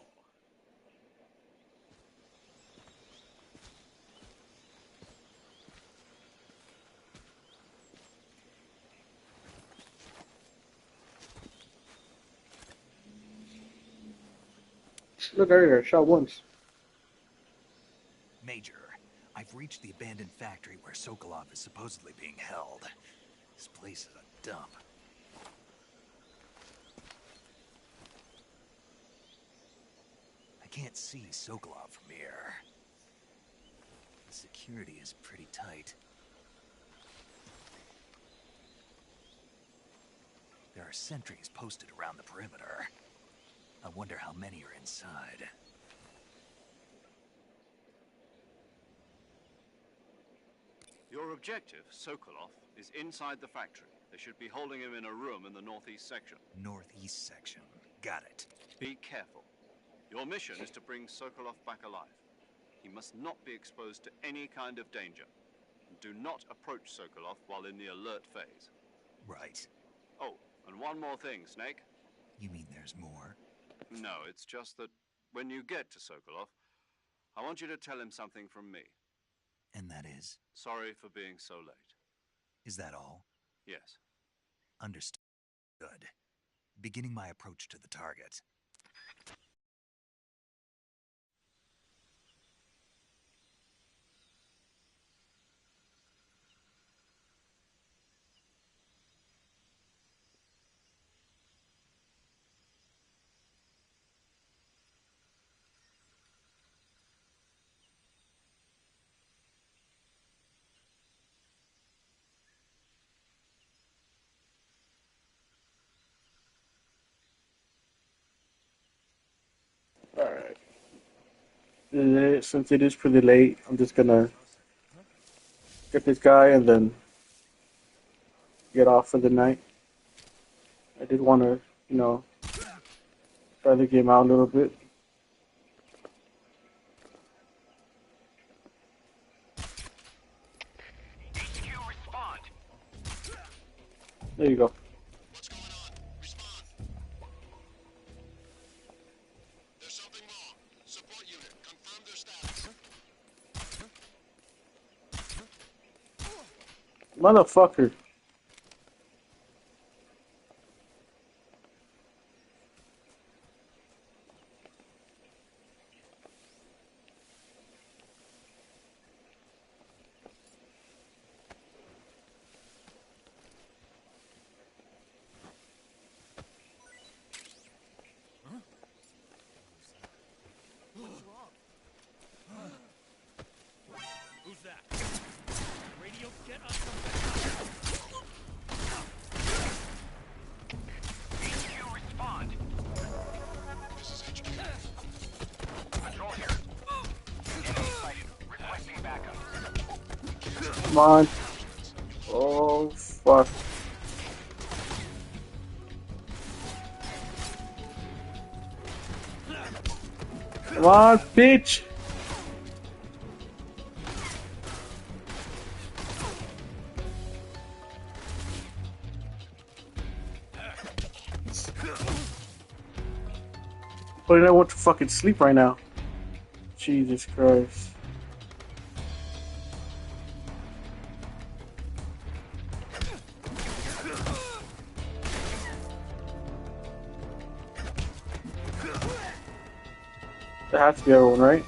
Look earlier, shot once. Major, I've reached the abandoned factory where Sokolov is supposedly being held. This place is a dump. I can't see Sokolov from here. The security is pretty tight. There are sentries posted around the perimeter. I wonder how many are inside. Your objective, Sokolov, is inside the factory. They should be holding him in a room in the northeast section. Northeast section. Got it. Be careful. Your mission is to bring Sokolov back alive. He must not be exposed to any kind of danger. And do not approach Sokolov while in the alert phase. Right. Oh, and one more thing, Snake. You mean there's more? No, it's just that when you get to Sokolov, I want you to tell him something from me. And that is? Sorry for being so late. Is that all? Yes. Understood. Good. Beginning my approach to the target. Alright. Since it is pretty late, I'm just gonna get this guy and then get off for the night. I did want to, try the game out a little bit. HQ, respond. There you go. What's going on? Respond. There's something wrong. Support unit, confirm their status. Motherfucker. Who's that? Radio, get us some HQ, respond. This is HQ. Control here. Enemy sighted. Requesting backup. Come on. Oh, fuck. Come on, bitch. But I want to fucking sleep right now. Jesus Christ. That has to be everyone, right?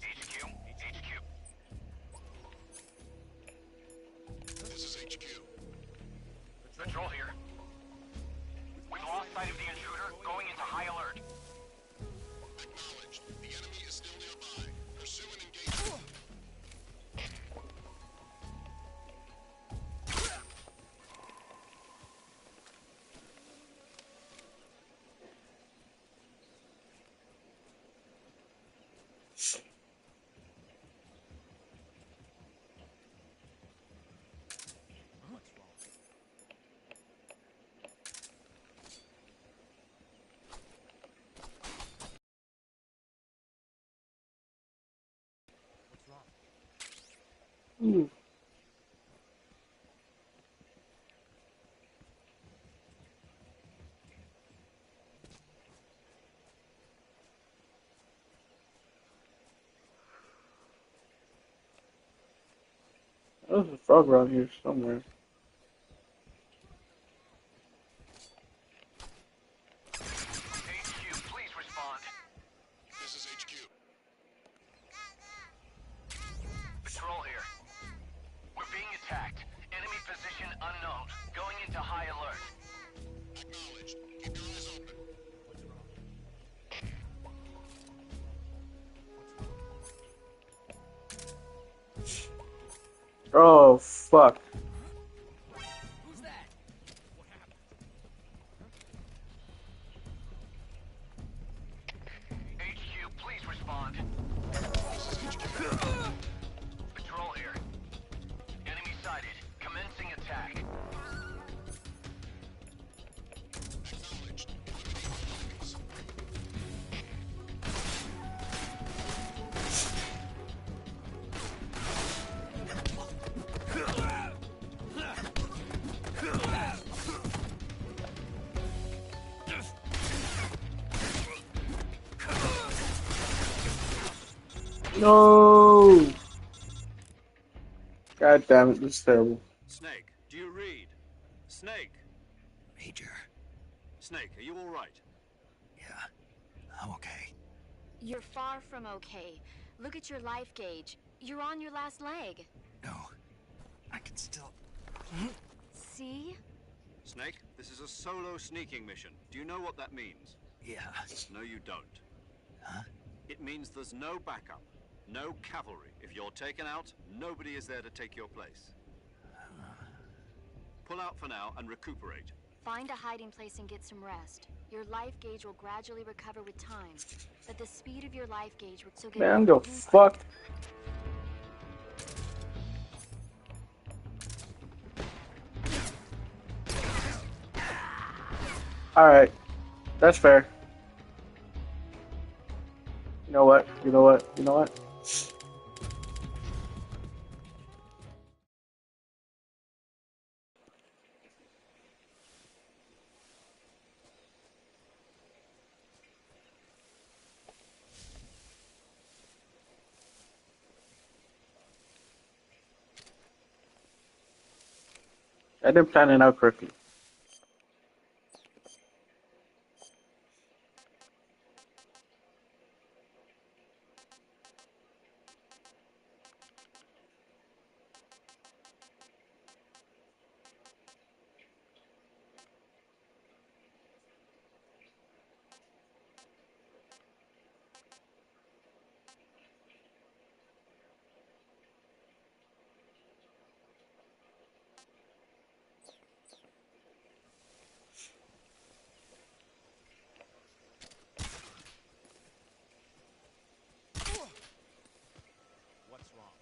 HQ, HQ. This is HQ. Control here. We lost sight of the intruder, going into high alert. Acknowledged. The enemy is still nearby. Pursue and engage. There's a frog around here somewhere. HQ, please respond. This is HQ. Patrol here. We're being attacked. Enemy position unknown. Going into high alert. Acknowledged. Keep your eyes open. Oh fuck. Who's that? What happened? HQ, please respond. Patrol here. Enemy sighted. Commencing attack. Acknowledged. Locating enemies. No. God damn it, this is terrible. Snake, do you read? Snake! Major. Snake, are you all right? Yeah, I'm okay. You're far from okay. Look at your life gauge. You're on your last leg. No, I can still... See? Snake, this is a solo sneaking mission. Do you know what that means? Yeah. No, you don't. Huh? It means there's no backup, no cavalry. If you're taken out, nobody is there to take your place. Pull out for now and recuperate. Find a hiding place and get some rest. Your life gauge will gradually recover with time. But the speed of your life gauge will... So get Man, go fuck. Alright. That's fair. You know what? You know what? You know what? I didn't plan it out correctly. What's wrong?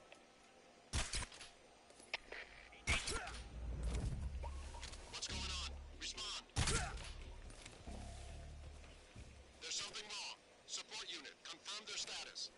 What's going on? Respond. There's something wrong. Support unit, confirm their status.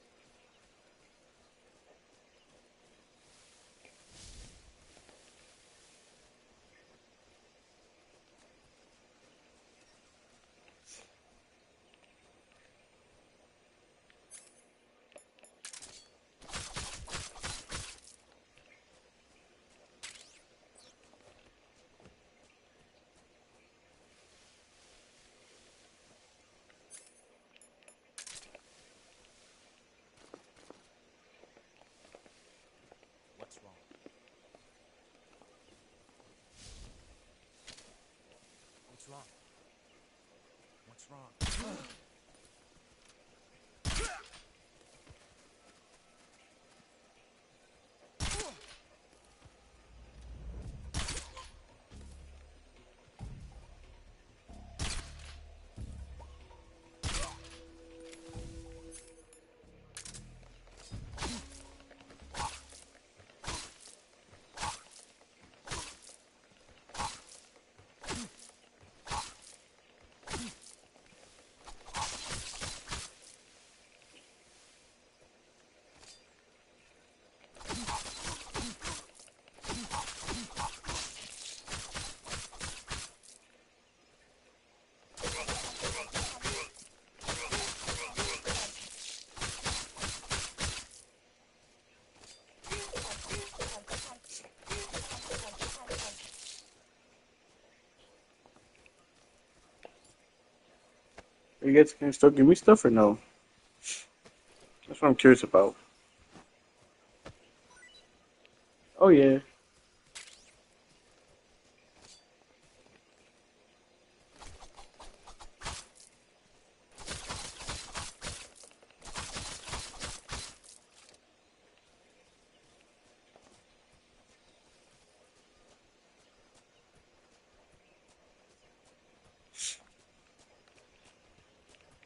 What's wrong? What's wrong? What's wrong? You guys can still give me stuff or no? That's what I'm curious about. Oh yeah.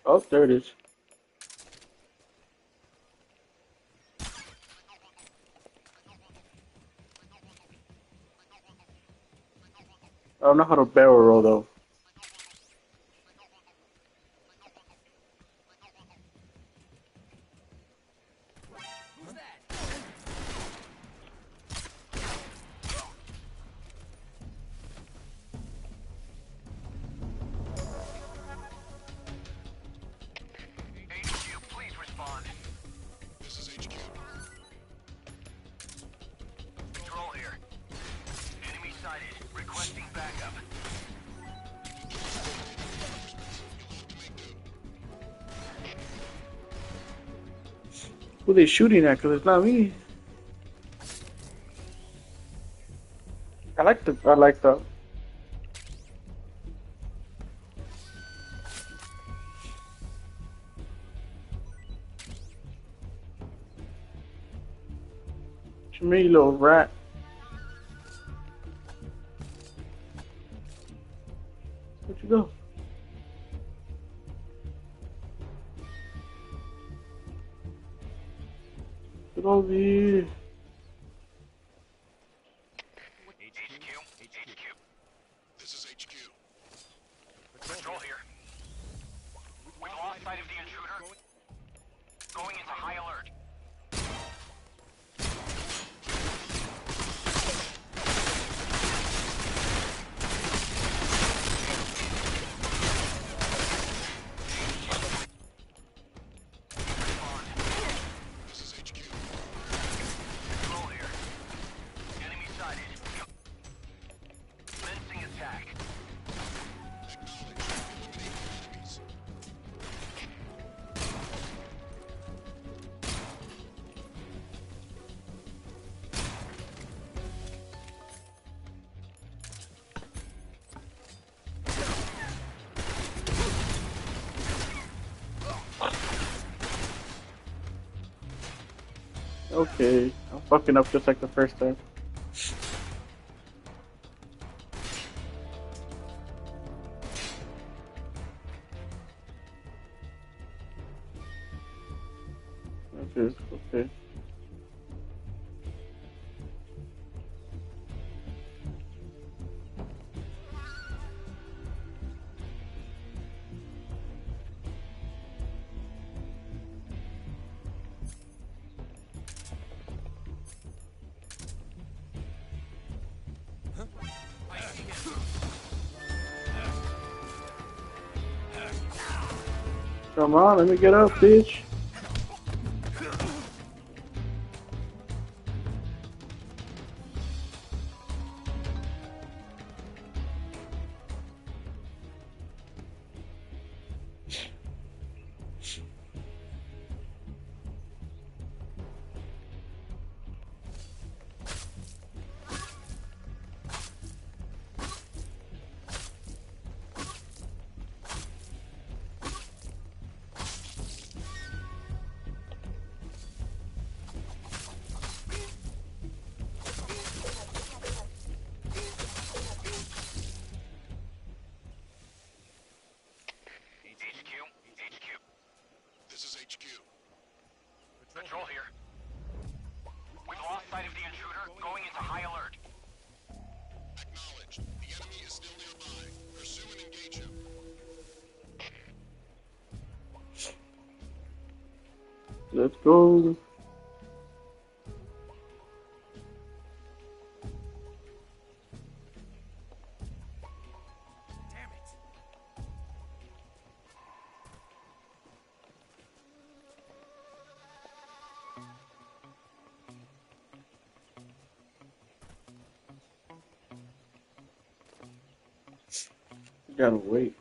Oh, there it is. I don't know how to barrel roll though. HQ, please respond. This is HQ. Control here. Enemy sighted. Requesting backup. Who they shooting at? Cause it's not me. I like the. What you mean, you little rat? Where'd you go? Get over here. HQ. This is HQ. Control here. We've lost sight of the intruder. Going into high alert. This is HQ. Control here. Enemy sighted. Commencing attack. Enemies. Okay, I'm fucking up just like the first time. Okay, okay. Come on, let me get up, bitch. HQ. This is HQ. Control here. We've lost sight of the intruder. Going into high alert. Acknowledged. The enemy is still nearby. Pursue and engage him. Let's go. You gotta wait.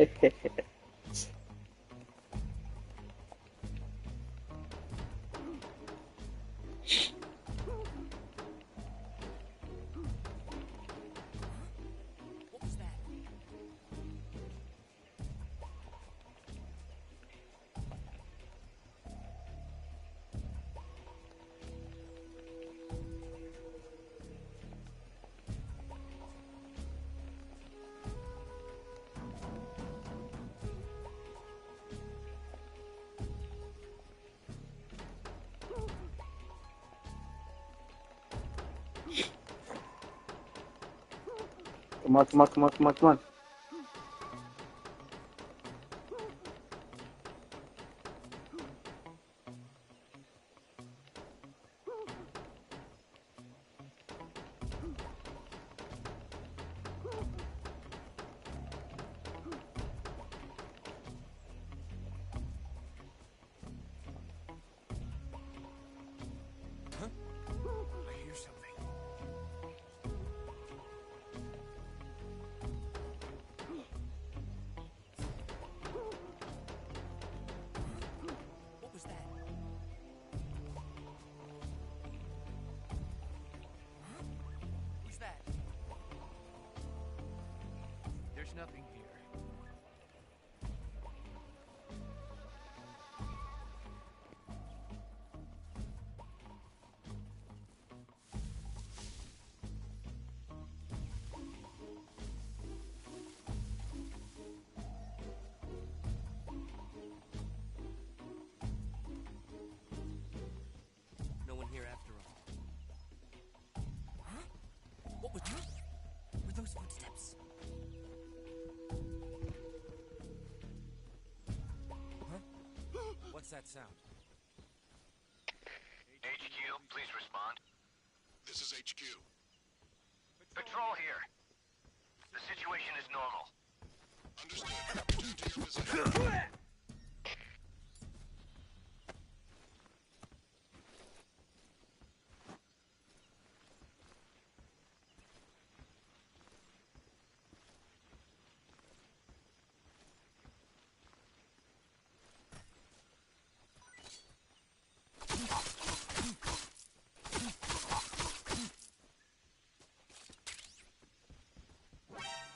What was that? Come on, come on, come on, come on, come on. I hear something. What was that? Who's that? There's nothing here. No one here after all. Huh? What was that? Were those footsteps? Huh? What's that sound? HQ, please respond. This is HQ. Patrol here. The situation is normal. Understood. Return to your position.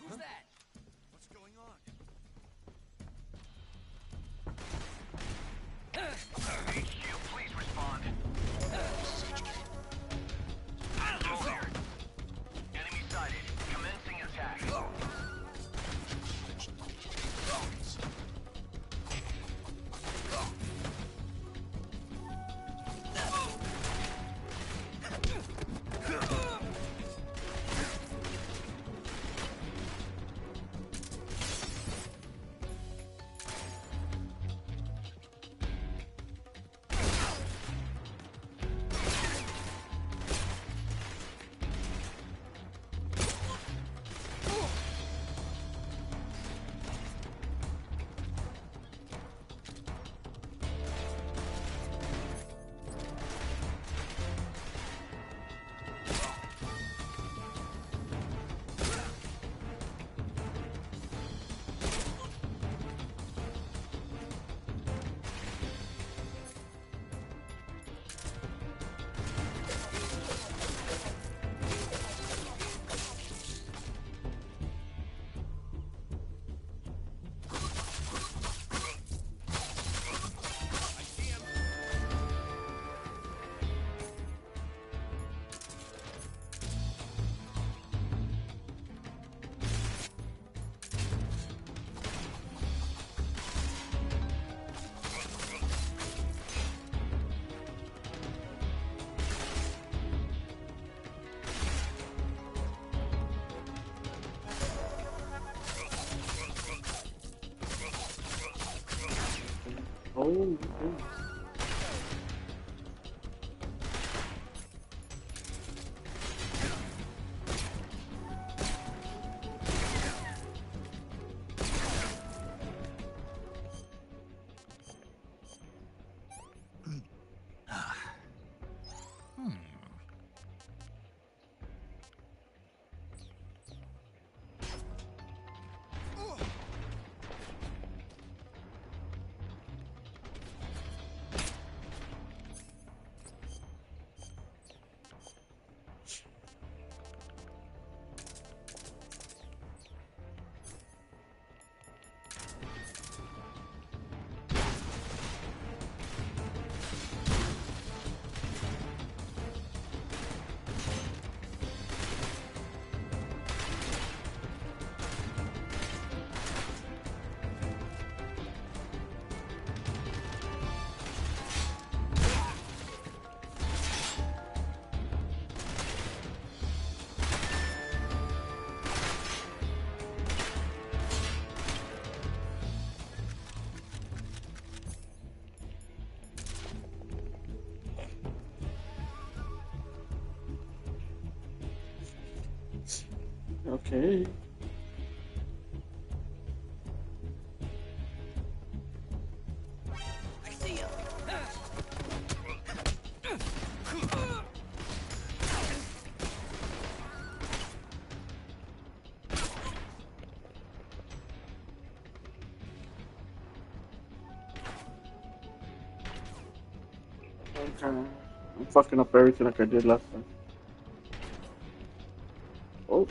Who's that? What's going on? HQ, please respond. This is HQ. Patrol here. Enemy sighted. Commencing attack. Oh, Okay. I see ya. Okay. I'm fucking up everything like I did last time. Oh.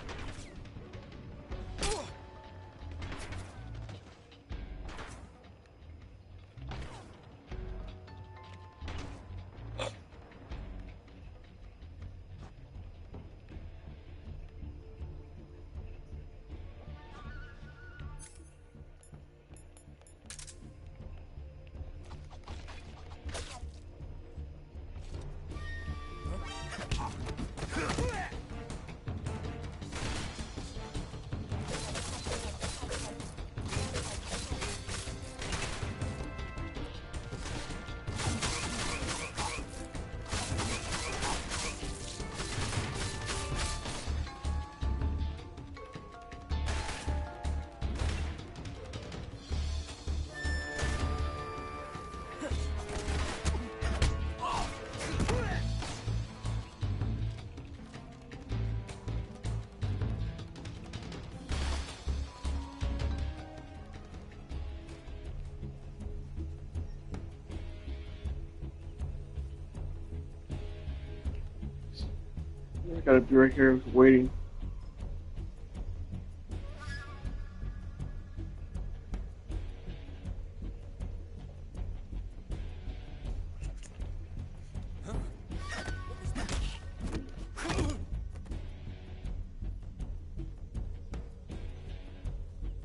I gotta be right here waiting.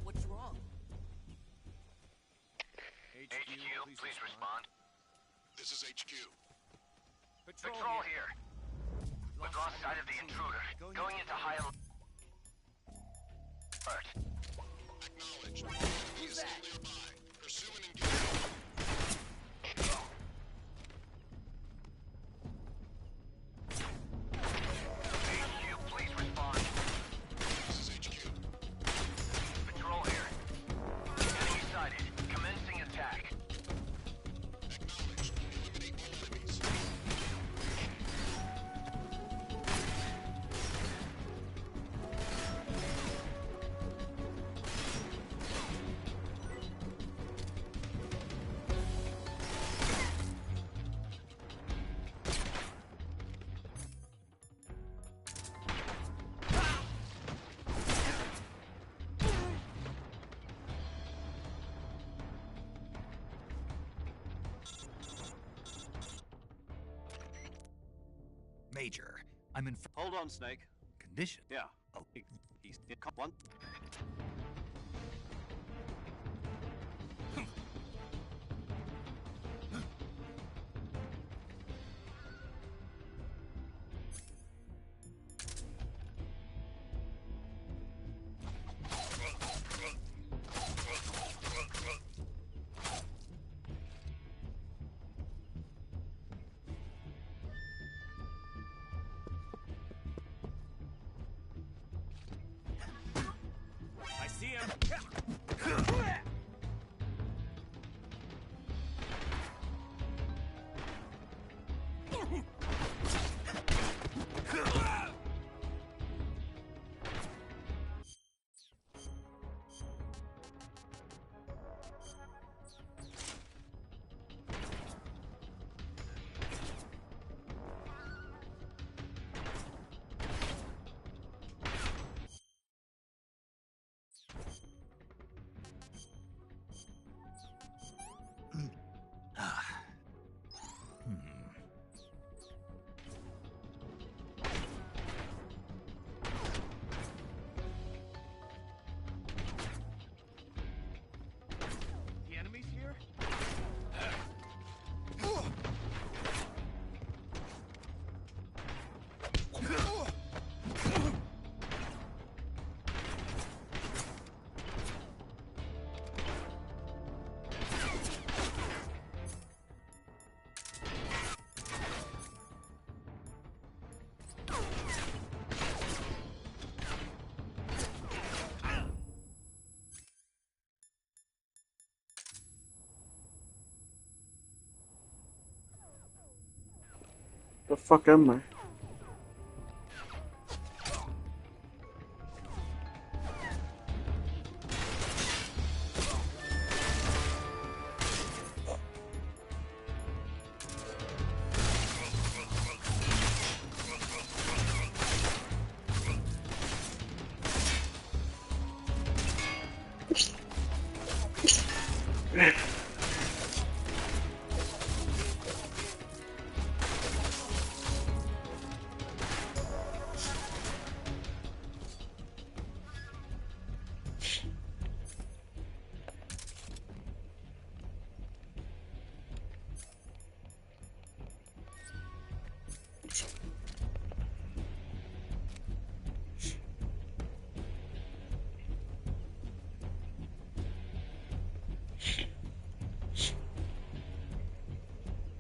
What's wrong? HQ, please respond. This is HQ. Patrol here. We've lost sight of the intruder. Going into high alert. Acknowledged. He is nearby. Pursue and engage. HQ, please respond. This is HQ. Patrol here. Enemy sighted. Commencing attack. Acknowledged. Eliminate all enemies. Major, I'm in Hold on, Snake. condition. Yeah. Oh, He's one. I see him. The fuck am I?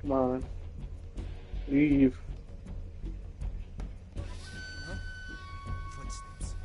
Come on. Leave. Footsteps.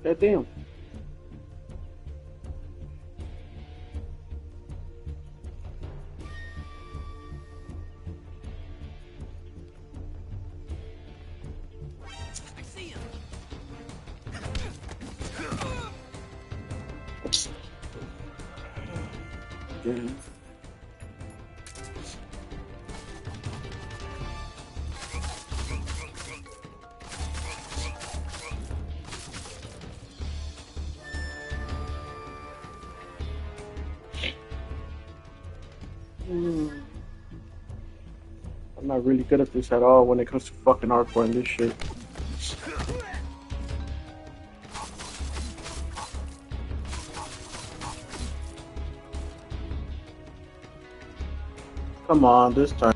God damn. I see him. Yeah. I'm not really good at this at all when it comes to fucking hardcore and this shit. Come on, this time.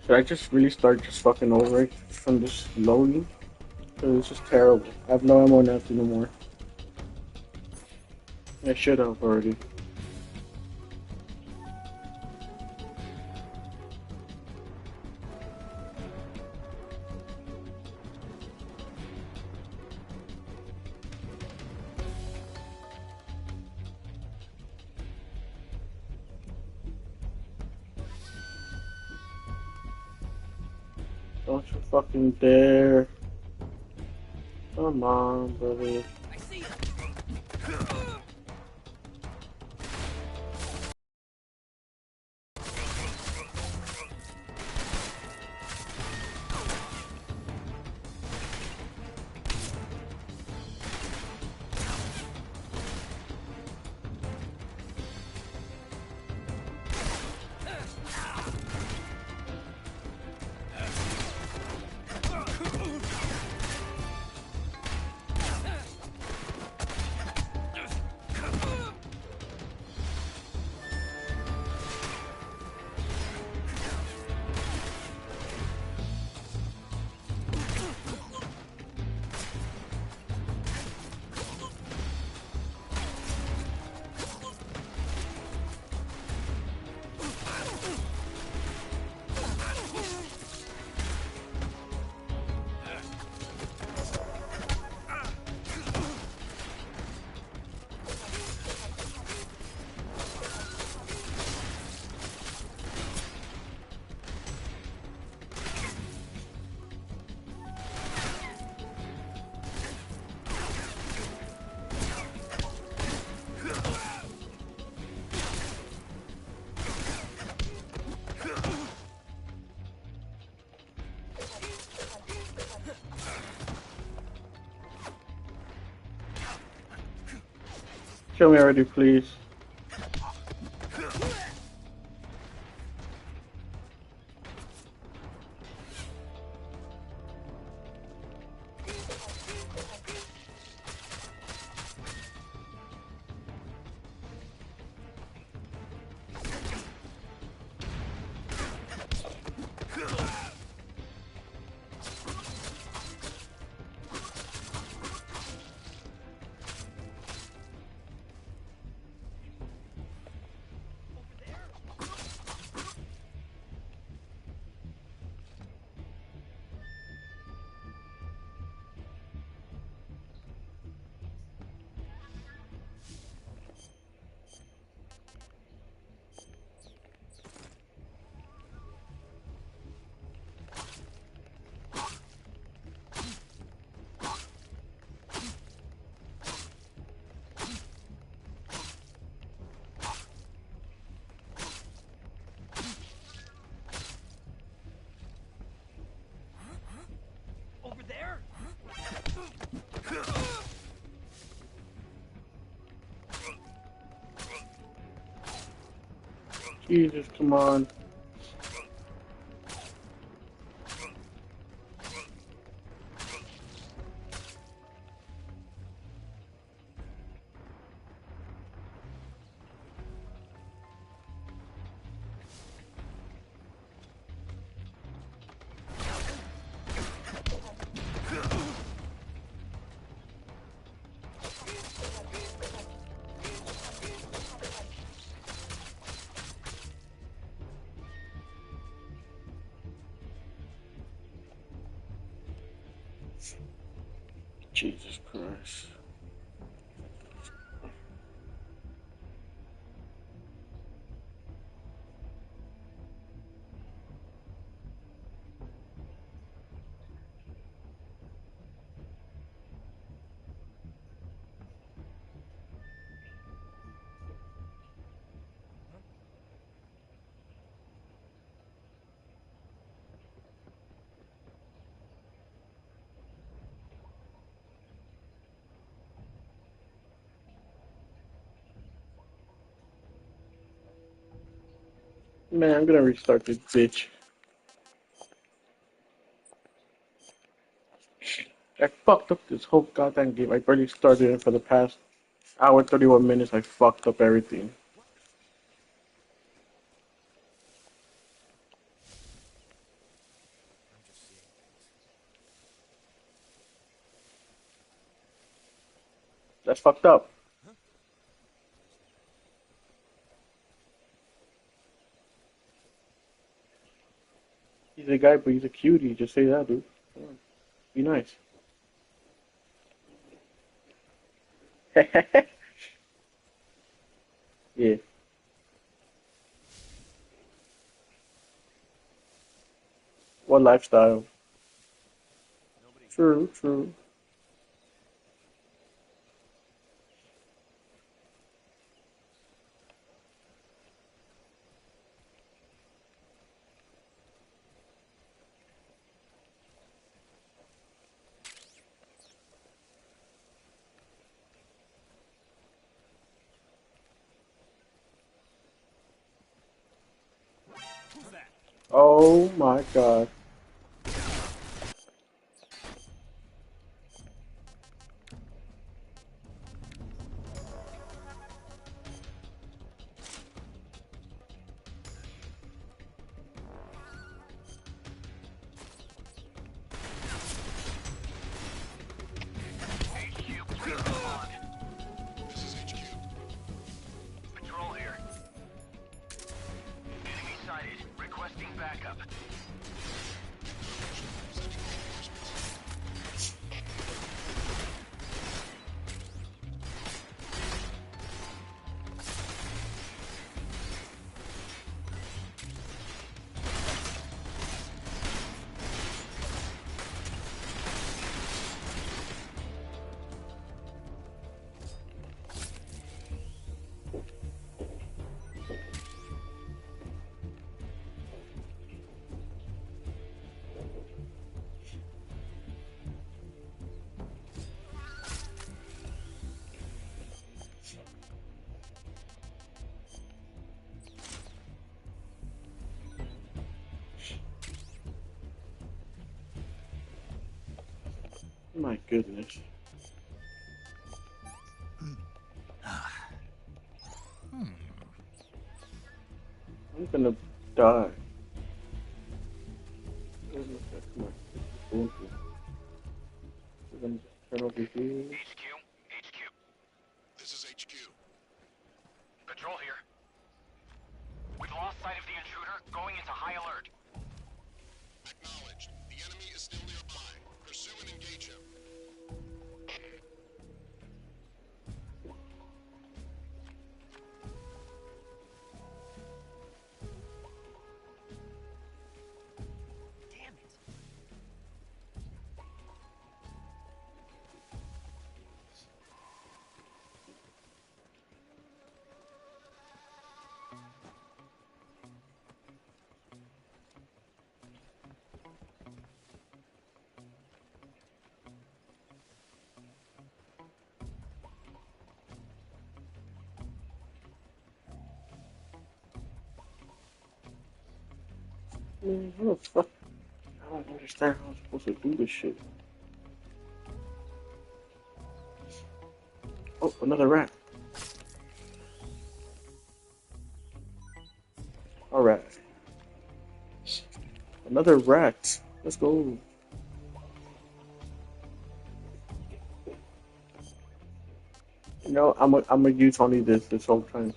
Should I just really start just fucking over it from this loading? Cause it's just terrible. I have no ammo left anymore. I should have already. Don't you fucking dare. Come on, brother. I see him. Kill me already, please. Over there? Jesus, come on. Jesus Christ. Man, I'm gonna restart this bitch. I fucked up this whole goddamn game. I barely started it for the past hour 31 minutes. I fucked up everything. I'm just seeing things. That's fucked up. Huh? He's a guy, but he's a cutie. Just say that, dude. Come on. Be nice. Yeah. What lifestyle? True, true. Who's that? Oh my god. HQ, please respond. This is HQ. Patrol here. Enemy sighted. Requesting backup. My goodness. I'm gonna die. Come on. We're gonna turn over here. HQ, HQ. This is HQ. Control here. We've lost sight of the intruder, going into high alert. Acknowledged. The enemy is still nearby. Pursue and engage him. Damn it. Man, how the fuck? I don't understand how I'm supposed to do this shit. Oh, another rat. Alright. Another rat. Let's go. You know, I'm gonna use only this whole time.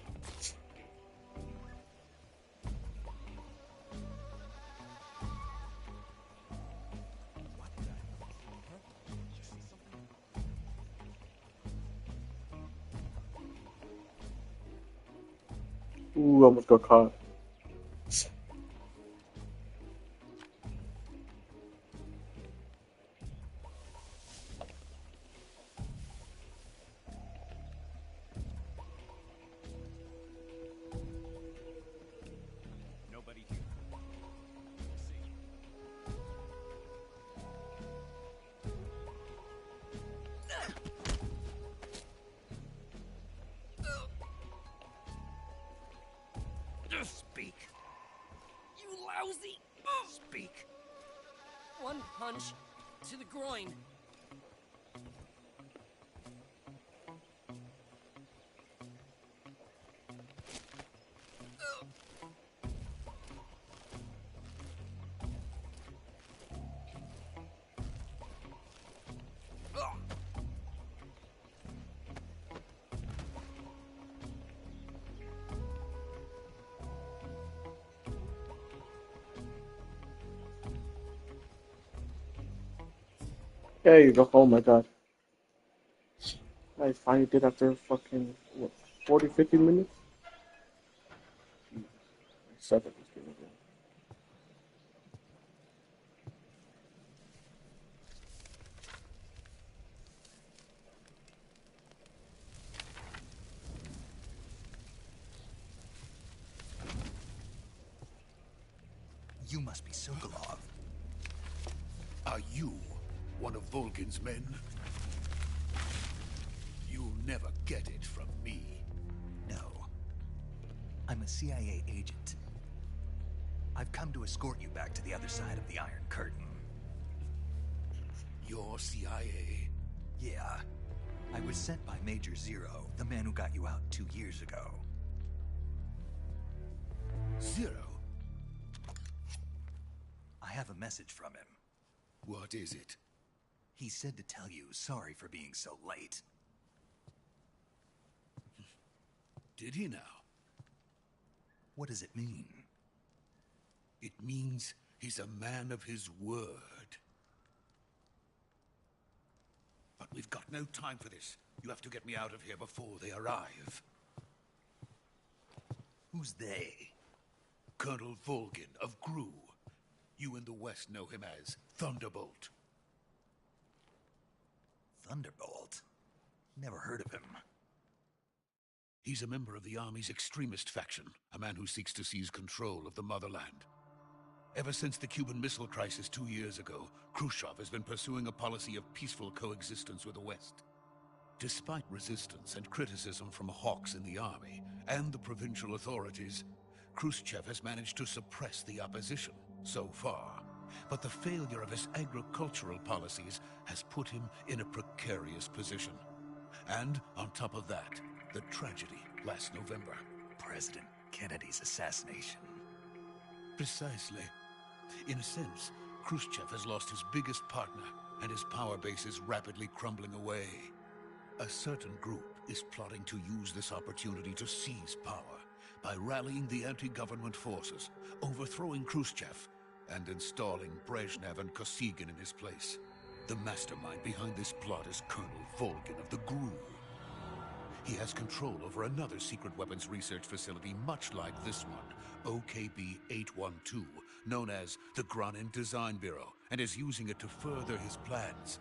Ooh, almost got caught. Nobody here. See. Speak. You lousy! Speak. One punch to the groin. There you go. Oh my god. I finally did after fucking, what, 40, 50 minutes? Suck at this game again. You must be Sokolov. Are you one of Volgin's men? You'll never get it from me. No. I'm a CIA agent. I've come to escort you back to the other side of the Iron Curtain. You're CIA? Yeah. I was sent by Major Zero, the man who got you out 2 years ago. Zero? I have a message from him. What is it? He said to tell you sorry for being so late. Did he now? What does it mean? It means he's a man of his word. But we've got no time for this. You have to get me out of here before they arrive. Who's they? Colonel Volgin of Gru. You in the West know him as Thunderbolt. Thunderbolt? Never heard of him. He's a member of the Army's extremist faction, a man who seeks to seize control of the motherland. Ever since the Cuban Missile Crisis 2 years ago, Khrushchev has been pursuing a policy of peaceful coexistence with the West. Despite resistance and criticism from hawks in the army and the provincial authorities, Khrushchev has managed to suppress the opposition, so far. but the failure of his agricultural policies has put him in a precarious position. And on top of that, the tragedy last November. President Kennedy's assassination. Precisely. In a sense, Khrushchev has lost his biggest partner, and his power base is rapidly crumbling away. A certain group is plotting to use this opportunity to seize power by rallying the anti-government forces, overthrowing Khrushchev, and installing Brezhnev and Kosygin in his place. The mastermind behind this plot is Colonel Volgin of the GRU. He has control over another secret weapons research facility much like this one, OKB-812, known as the Granin Design Bureau, and is using it to further his plans.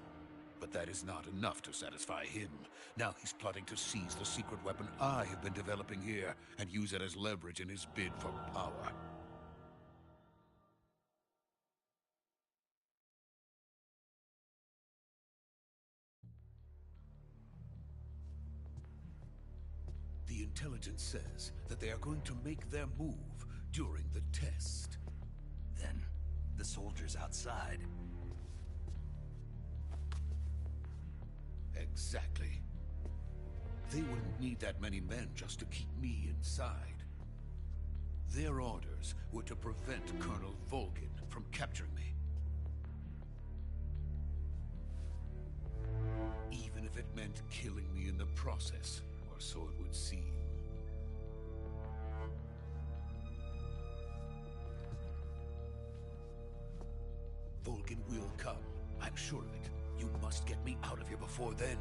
But that is not enough to satisfy him. Now he's plotting to seize the secret weapon I have been developing here and use it as leverage in his bid for power. The intelligence says that they are going to make their move during the test. Then, the soldiers outside. Exactly. They wouldn't need that many men just to keep me inside. Their orders were to prevent Colonel Volgin from capturing me. Even if it meant killing me in the process, or so it would seem. Volgin will come. I'm sure of it. You must get me out of here before then.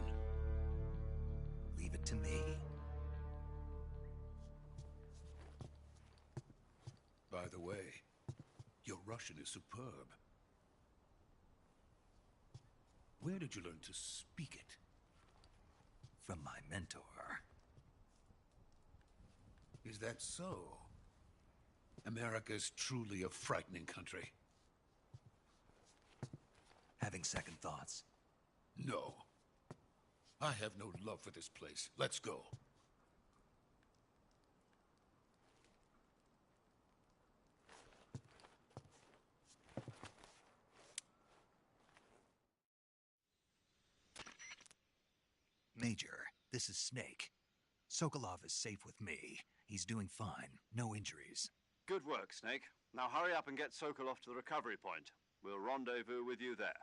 Leave it to me. By the way, your Russian is superb. Where did you learn to speak it? From my mentor. Is that so? America is truly a frightening country. Having second thoughts? No. I have no love for this place. Let's go. Major, this is Snake. Sokolov is safe with me. He's doing fine. No injuries. Good work, Snake. Now hurry up and get Sokolov to the recovery point. We'll rendezvous with you there.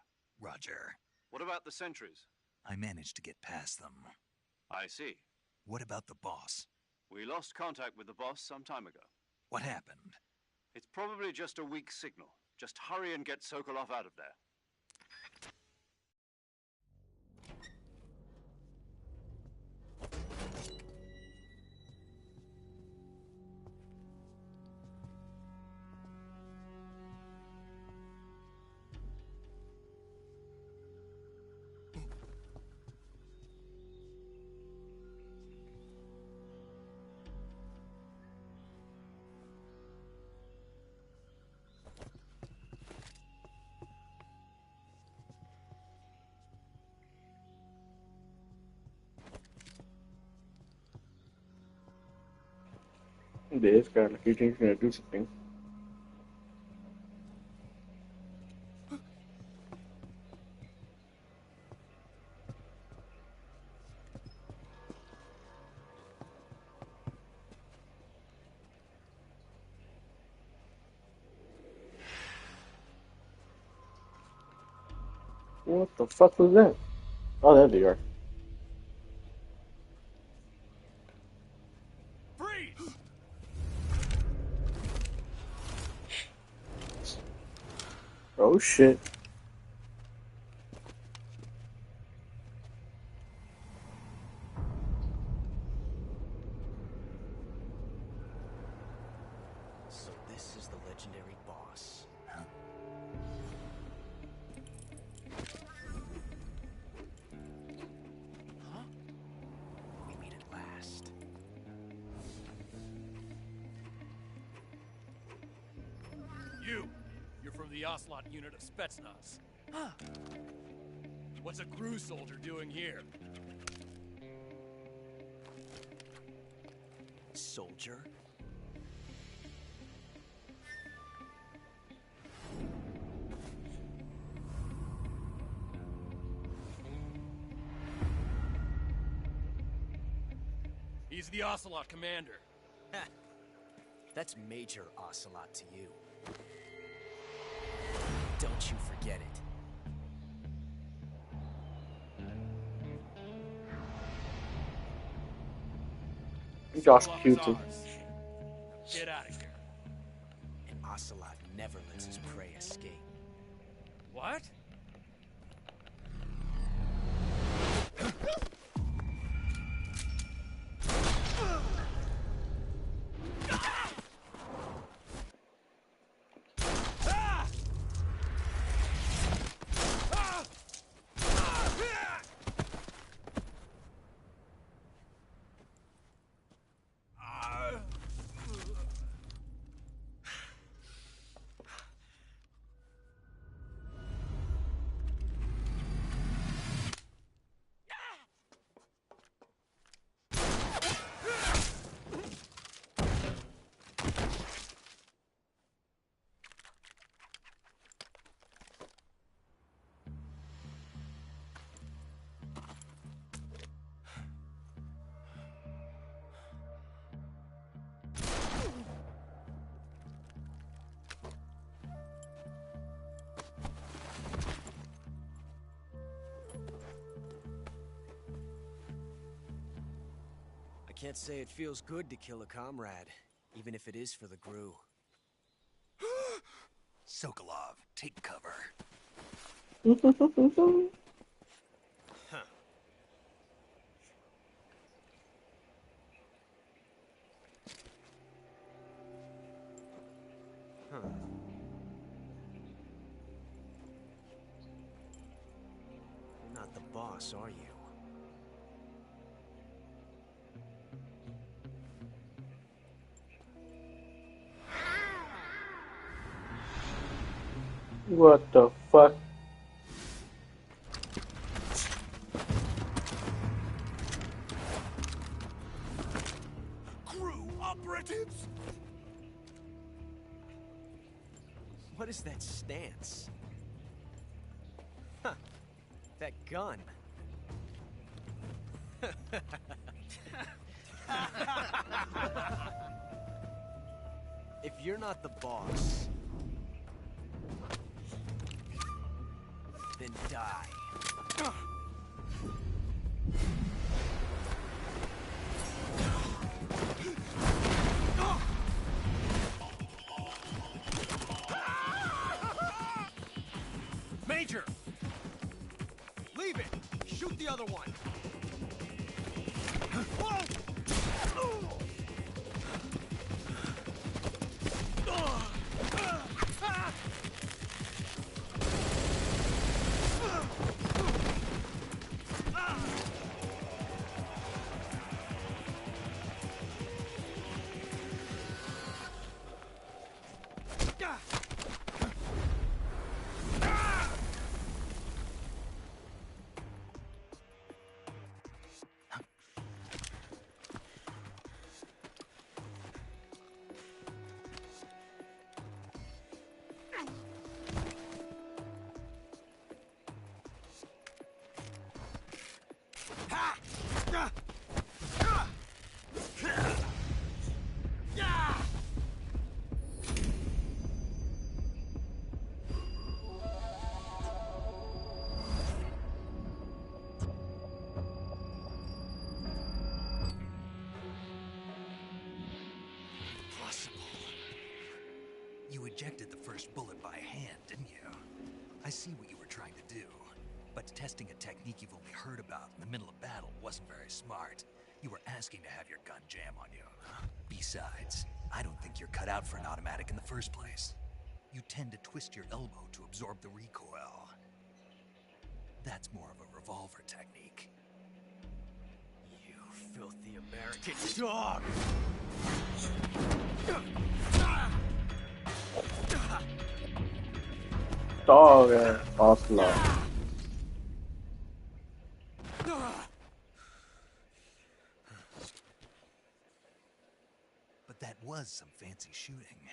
Roger. What about the sentries? I managed to get past them. I see. What about the boss? We lost contact with the boss some time ago. What happened? It's probably just a weak signal. Just hurry and get Sokolov out of there. This guy, like, you think he's gonna do something. What the fuck was that? Oh, there they are. Freeze! Oh shit. So this is the legendary boss. Huh? Huh? We meet at last. You're from the Ocelot unit of Spetsnaz. Huh. What's a GRU soldier doing here? He's the Ocelot commander. Ha! That's Major Ocelot to you. Don't you forget it. Josh Sokolov is Putin. ours. Get out of here. And Ocelot never lets his prey escape. What? I can't say it feels good to kill a comrade, even if it is for the Gru. Sokolov, take cover. Huh. Huh. You're not the boss, are you? What the fuck? Crew operatives! What is that stance? Huh. That gun. If you're not the boss, then die. Major! Leave it! Shoot the other one! You ejected the first bullet by hand, didn't you? I see what you were trying to do. But testing a technique you've only heard about in the middle of battle wasn't very smart. You were asking to have your gun jam on you. Besides, I don't think you're cut out for an automatic in the first place. You tend to twist your elbow to absorb the recoil. That's more of a revolver technique. You filthy American dog! Dog ass Ocelot. But that was some fancy shooting.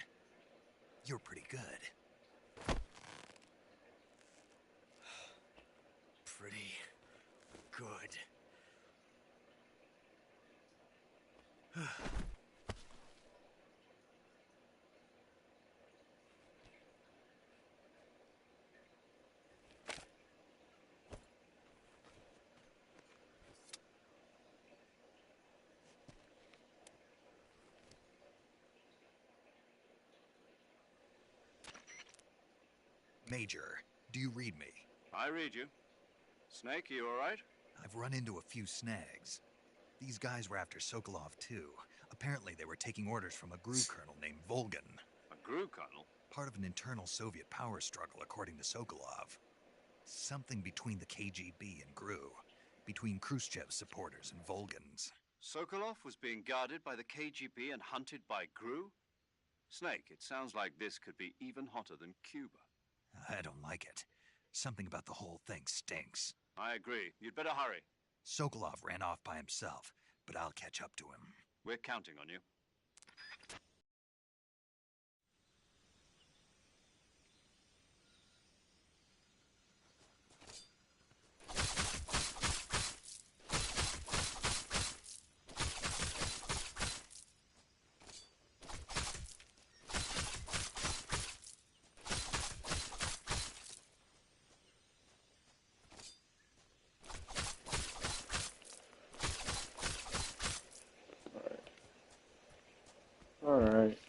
You're pretty good. Pretty good. Major, do you read me? I read you. Snake, you all right? I've run into a few snags. These guys were after Sokolov too. Apparently they were taking orders from a GRU colonel named Volgan. A GRU colonel? Part of an internal Soviet power struggle, according to Sokolov. Something between the KGB and GRU. Between Khrushchev's supporters and Volgan's. Sokolov was being guarded by the KGB and hunted by GRU? Snake, it sounds like this could be even hotter than Cuba. I don't like it. Something about the whole thing stinks. I agree. You'd better hurry. Sokolov ran off by himself, but I'll catch up to him. We're counting on you.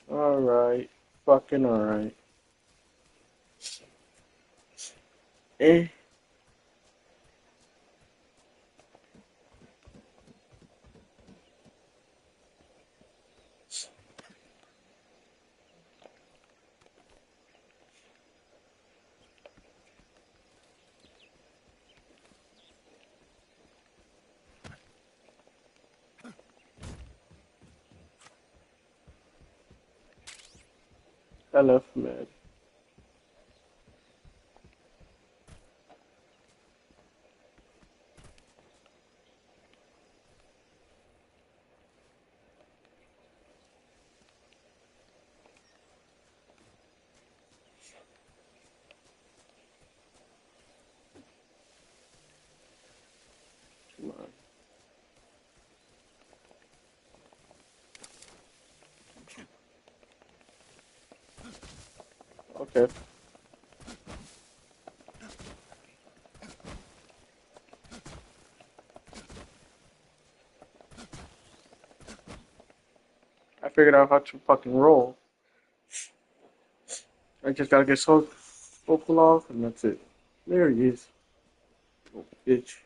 Alright. Fucking alright. Eh. I left med. Come on. Okay. I figured out how to fucking roll. I just gotta get Sokolov off, and that's it. There he is. Oh, bitch.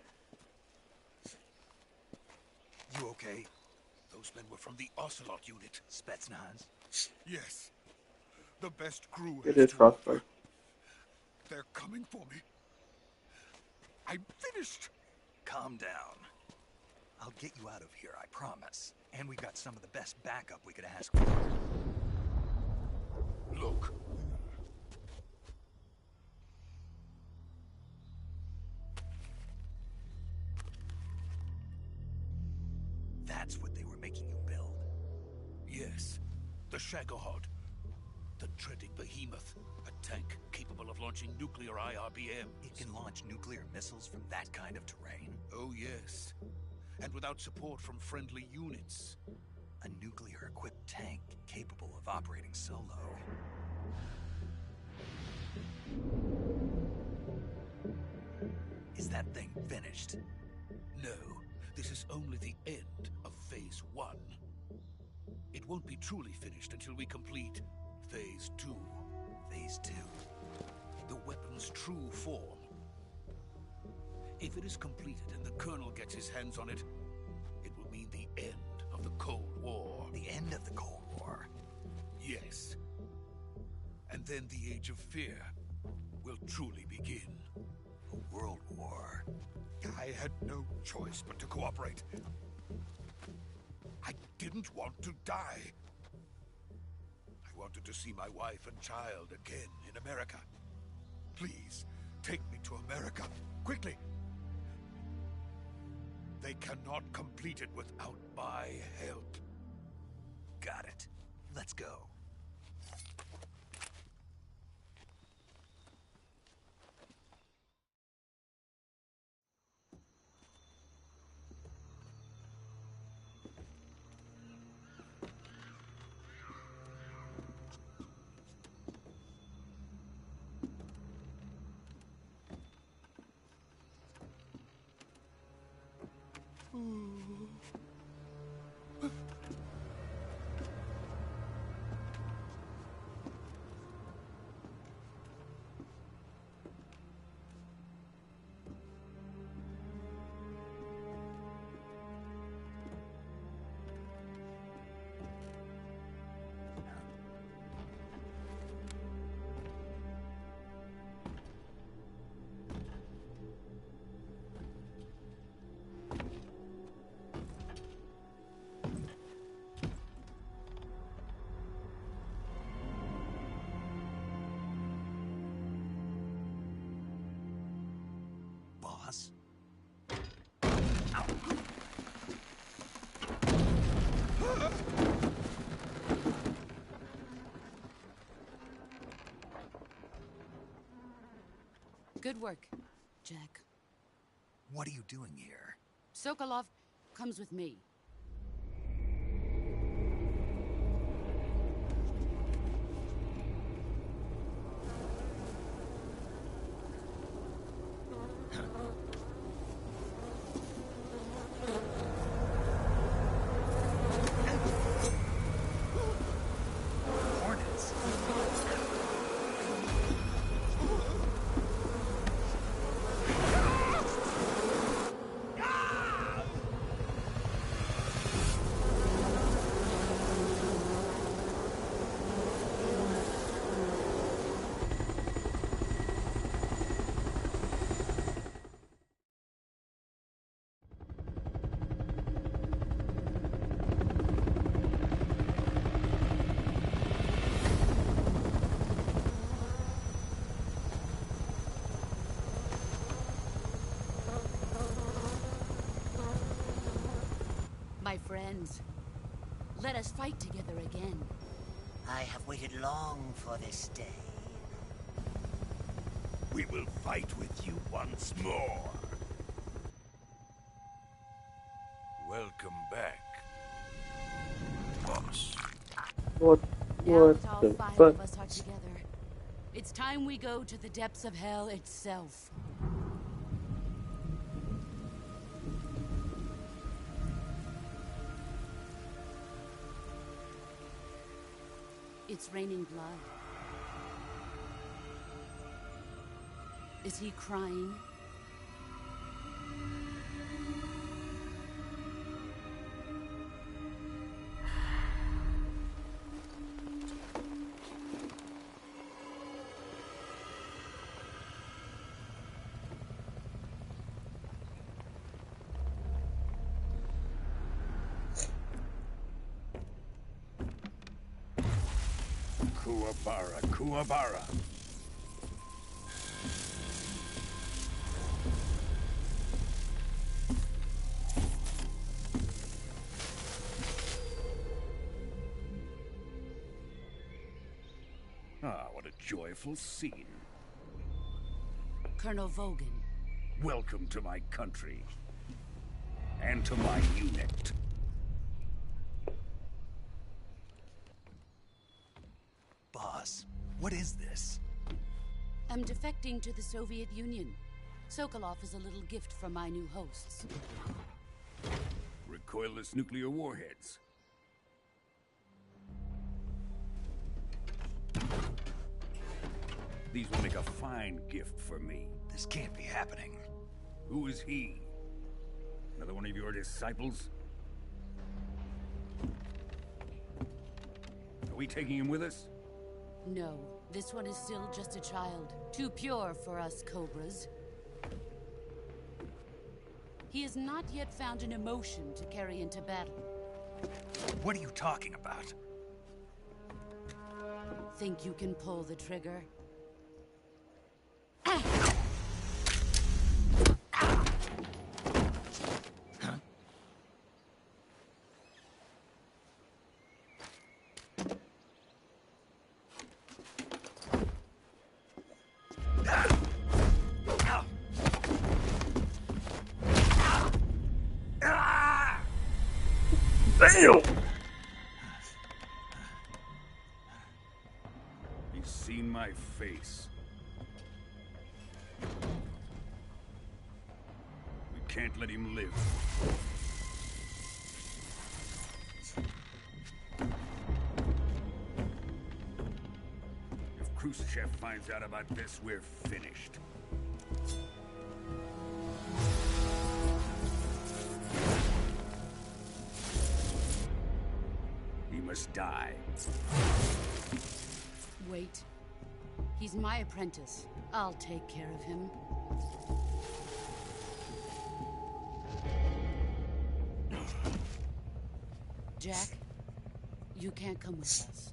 You okay? Those men were from the Ocelot unit. Spetsnaz? Yes. The best crew It has is to Frostbite. offer. They're coming for me. I'm finished. Calm down. I'll get you out of here, I promise. And we've got some of the best backup we could ask for. Look. That's what they were making you build? Yes. The Shagohod. The treading behemoth. A tank capable of launching nuclear IRBMs. It can launch nuclear missiles from that kind of terrain? Oh, yes. And without support from friendly units. A nuclear-equipped tank capable of operating solo. Is that thing finished? No. This is only the end of Phase 1. It won't be truly finished until we complete Phase 2. Phase 2? The weapon's true form. If it is completed and the Colonel gets his hands on it, it will mean the end of the Cold War. The end of the Cold War? Yes. And then the Age of Fear will truly begin. A world war? I had no choice but to cooperate. I didn't want to die. I wanted to see my wife and child again in America. Please, take me to America, quickly. They cannot complete it without my help. Got it. Let's go. Boss? Good work, Jack. What are you doing here? Sokolov comes with me. Hornets. My friends, let us fight together again. I have waited long for this day. We will fight with you once more. Welcome back, boss. What Now that all the 5 fuck? of us are together, it's time we go to the depths of hell itself. It's raining blood. Is he crying? Kuwabara, Kuwabara. Ah, what a joyful scene. Colonel Vogan. Welcome to my country. And to my unit. Boss, what is this? I'm defecting to the Soviet Union. Sokolov is a little gift from my new hosts. Recoilless nuclear warheads. These will make a fine gift for me. This can't be happening. Who is he? Another one of your disciples? Are we taking him with us? No, this one is still just a child. Too pure for us Cobras. He has not yet found an emotion to carry into battle. What are you talking about? Think you can pull the trigger? Damn! He's seen my face. We can't let him live. Khrushchev finds out about this, we're finished. He must die. Wait. He's my apprentice. I'll take care of him. Jack, you can't come with us.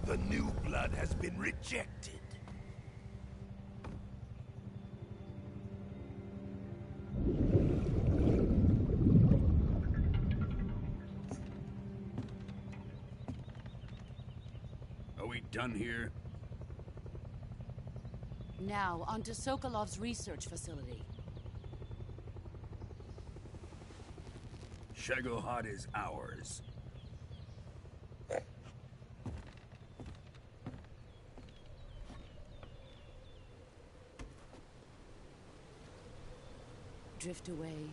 The new blood has been rejected. Are we done here? Now, onto Sokolov's research facility. Shagohod is ours. Drift away.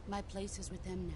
My place is with them now.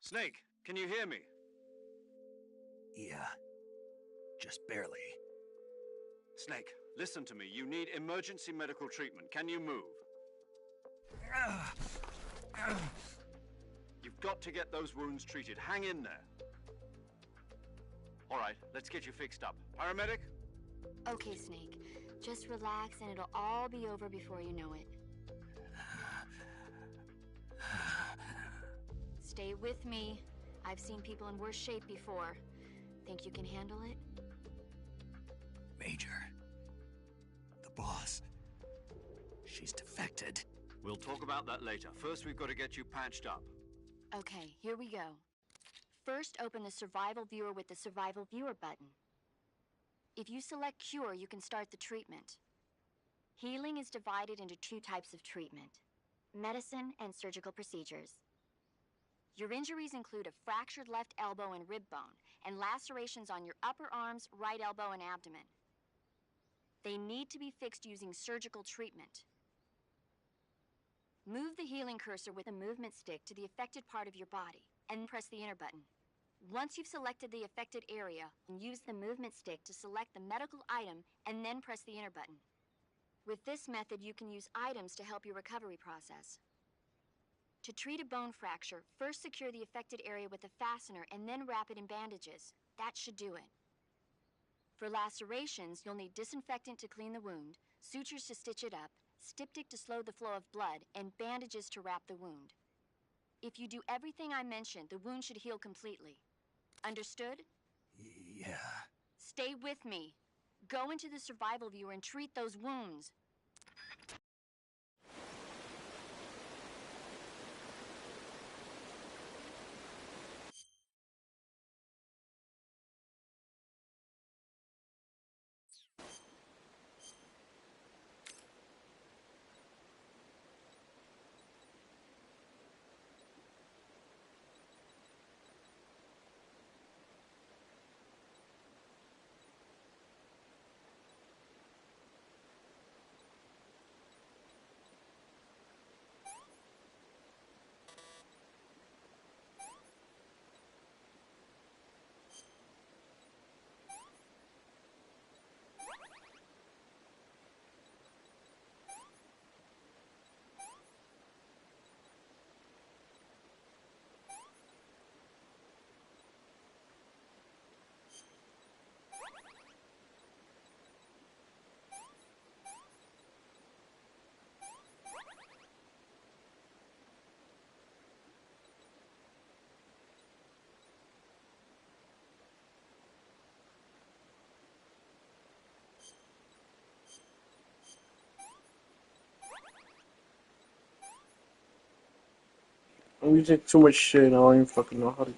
Snake, can you hear me? Yeah. Just barely. Snake, listen to me. You need emergency medical treatment. Can you move? You've got to get those wounds treated. Hang in there. All right, let's get you fixed up. Paramedic? Okay, Snake. Just relax and it'll all be over before you know it. Stay with me. I've seen people in worse shape before. Think you can handle it? Major. The boss. She's defected. We'll talk about that later. First, we've got to get you patched up. Okay, here we go. First, open the Survival Viewer with the Survival Viewer button. If you select Cure, you can start the treatment. Healing is divided into two types of treatment: medicine and surgical procedures. Your injuries include a fractured left elbow and rib bone, and lacerations on your upper arms, right elbow, and abdomen. They need to be fixed using surgical treatment. Move the healing cursor with a movement stick to the affected part of your body, and press the enter button. Once you've selected the affected area, use the movement stick to select the medical item, and then press the enter button. With this method, you can use items to help your recovery process. To treat a bone fracture, first secure the affected area with a fastener and then wrap it in bandages. That should do it. For lacerations, you'll need disinfectant to clean the wound, sutures to stitch it up, styptic to slow the flow of blood, and bandages to wrap the wound. If you do everything I mentioned, the wound should heal completely. Understood? Yeah. Stay with me. Go into the Survival Viewer and treat those wounds. I'm using too much shit. I don't even fucking know how to.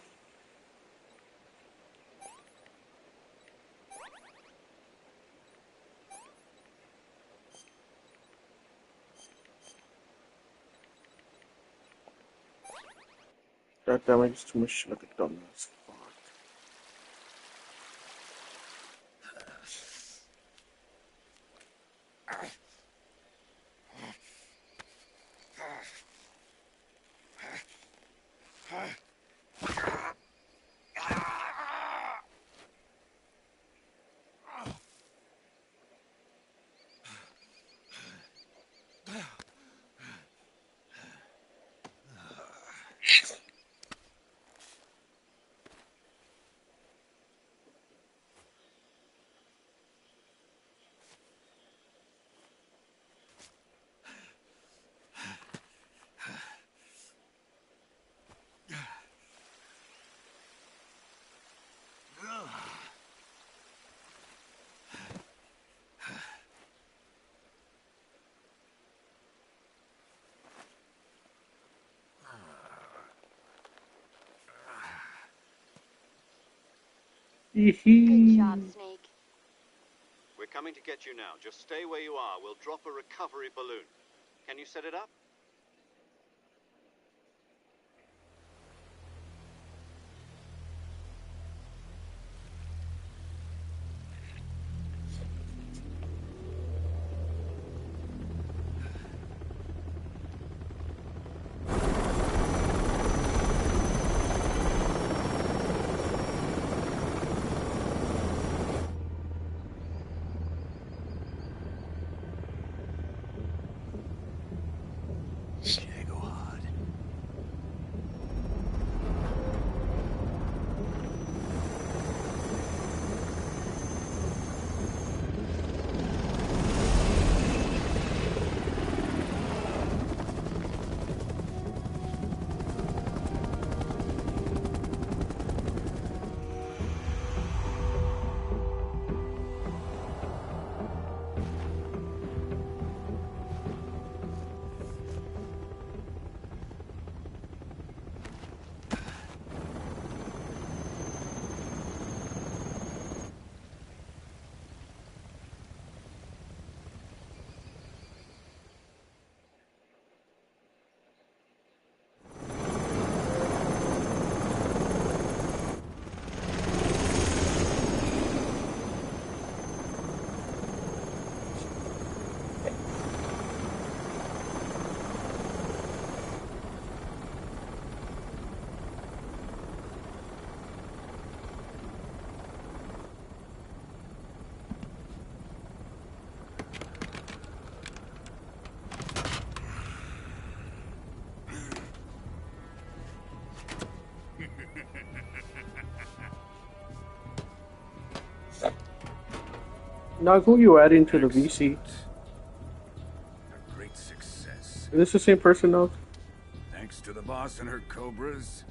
God damn, I use too much shit like a dumbass. Fuck. Good job, Snake. We're coming to get you now. Just stay where you are. We'll drop a recovery balloon. Can you set it up? Now, who you adding to the VC? A great success. Is this the same person now? Thanks to the boss and her cobras,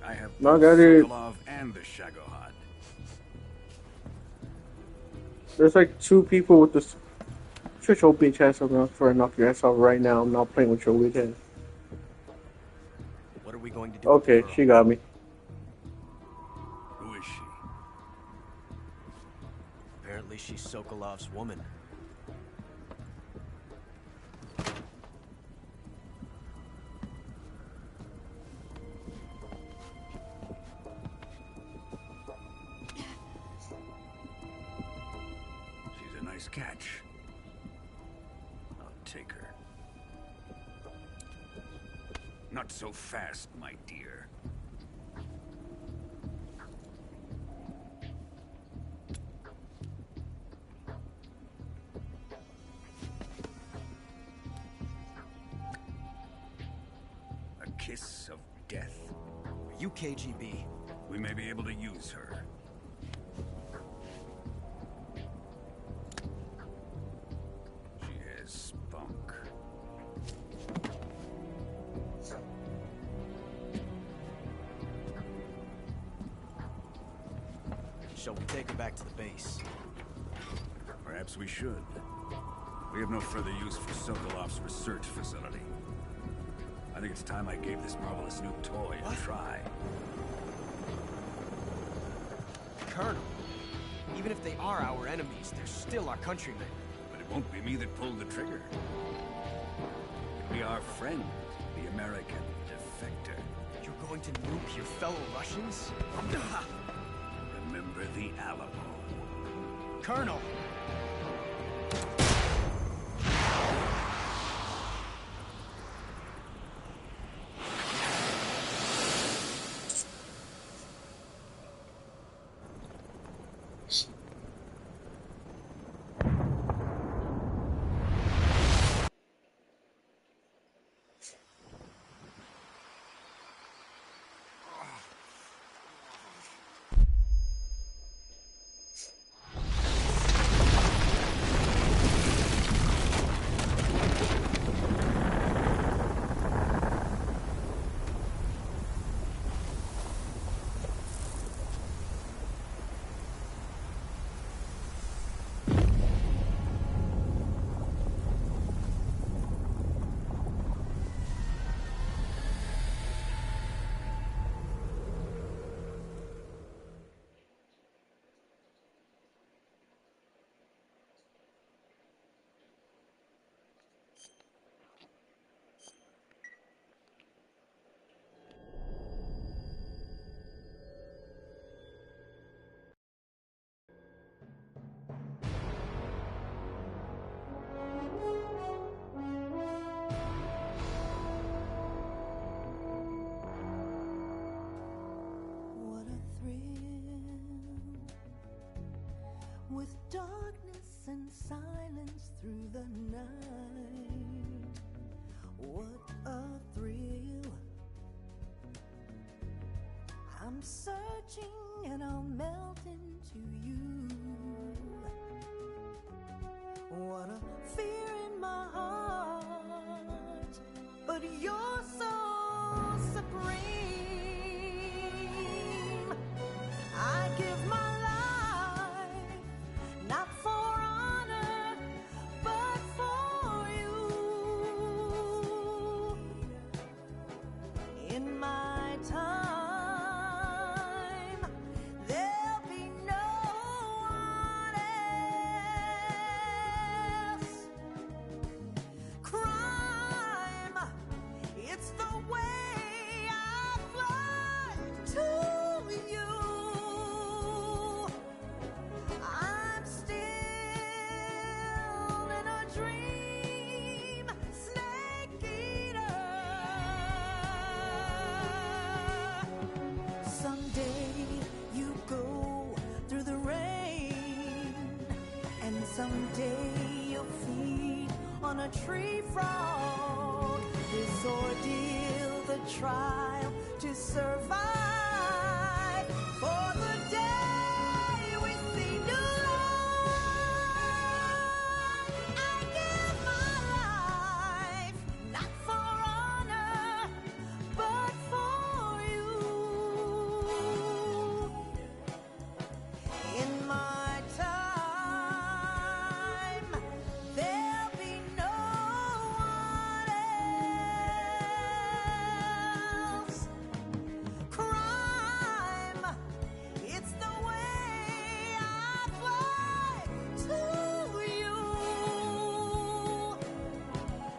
I have No, I both got it. Sokolov and the Shagohod. There's like two people with this. Shut your bitch ass up before I knock your ass off right now. I'm not playing with your weak ass. What are we going to do Okay, with the girl? she got me. Who is she? Apparently she's Sokolov's woman. She's a nice catch. I'll take her. Not so fast, my dear. A kiss of death. Are you KGB? We may be able to use her. She has spunk. Shall we take her back to the base? Perhaps we should. We have no further use for Sokolov's research facility. I think it's time I gave this marvelous new toy a try. Colonel, even if they are our enemies, they're still our countrymen. But it won't be me that pulled the trigger. It'll be our friend, the American defector. You're going to nuke your fellow Russians? Remember the Alamo. Colonel! With darkness and silence through the night, what a thrill. I'm searching and I'll melt into you. What a fear in my heart, but you're so supreme. I give my not for honor, but for you. In my time, there'll be no one else. Crime, it's the way I fly to you. I'm still in a dream, snake eater. Someday you go through the rain, and someday you'll feed on a tree frog. This ordeal, the trial to survive for the day we see new life. I give my life, not for honor, but for you. In my time, there'll be no one else. Crime, it's the way I fly to you.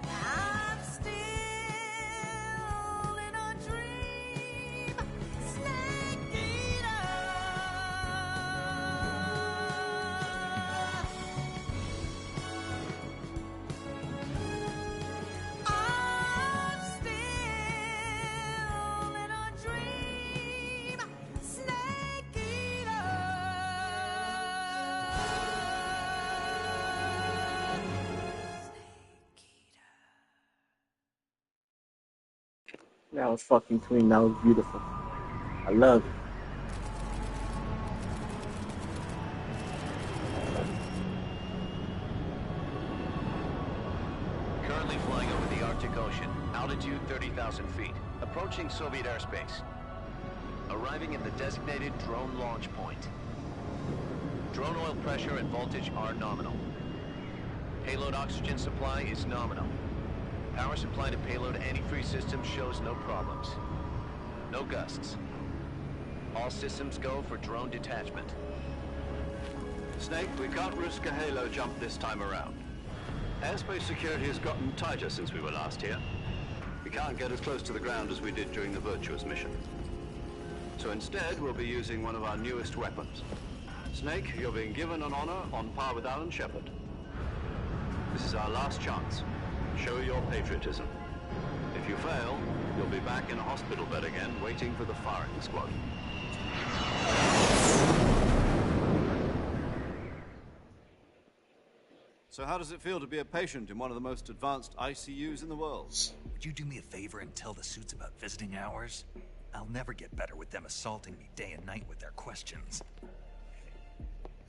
I'm still in a dream, snake eater. I'm still in a dream, snake eater. That was fucking clean. That was beautiful. I love it. Currently flying over the Arctic Ocean. Altitude 30,000 feet. Approaching Soviet airspace. Arriving at the designated drone launch point. Drone oil pressure and voltage are nominal. Payload oxygen supply is nominal. Power supply to payload antifreeze system shows no problems. No gusts. All systems go for drone detachment. Snake, we can't risk a halo jump this time around. Airspace security has gotten tighter since we were last here. We can't get as close to the ground as we did during the Virtuous mission. So instead, we'll be using one of our newest weapons. Snake, you're being given an honor on par with Alan Shepard. This is our last chance. Show your patriotism. If you fail, you'll be back in a hospital bed again, waiting for the firing squad. So how does it feel to be a patient in one of the most advanced ICUs in the world? Would you do me a favor and tell the suits about visiting hours? I'll never get better with them assaulting me day and night with their questions.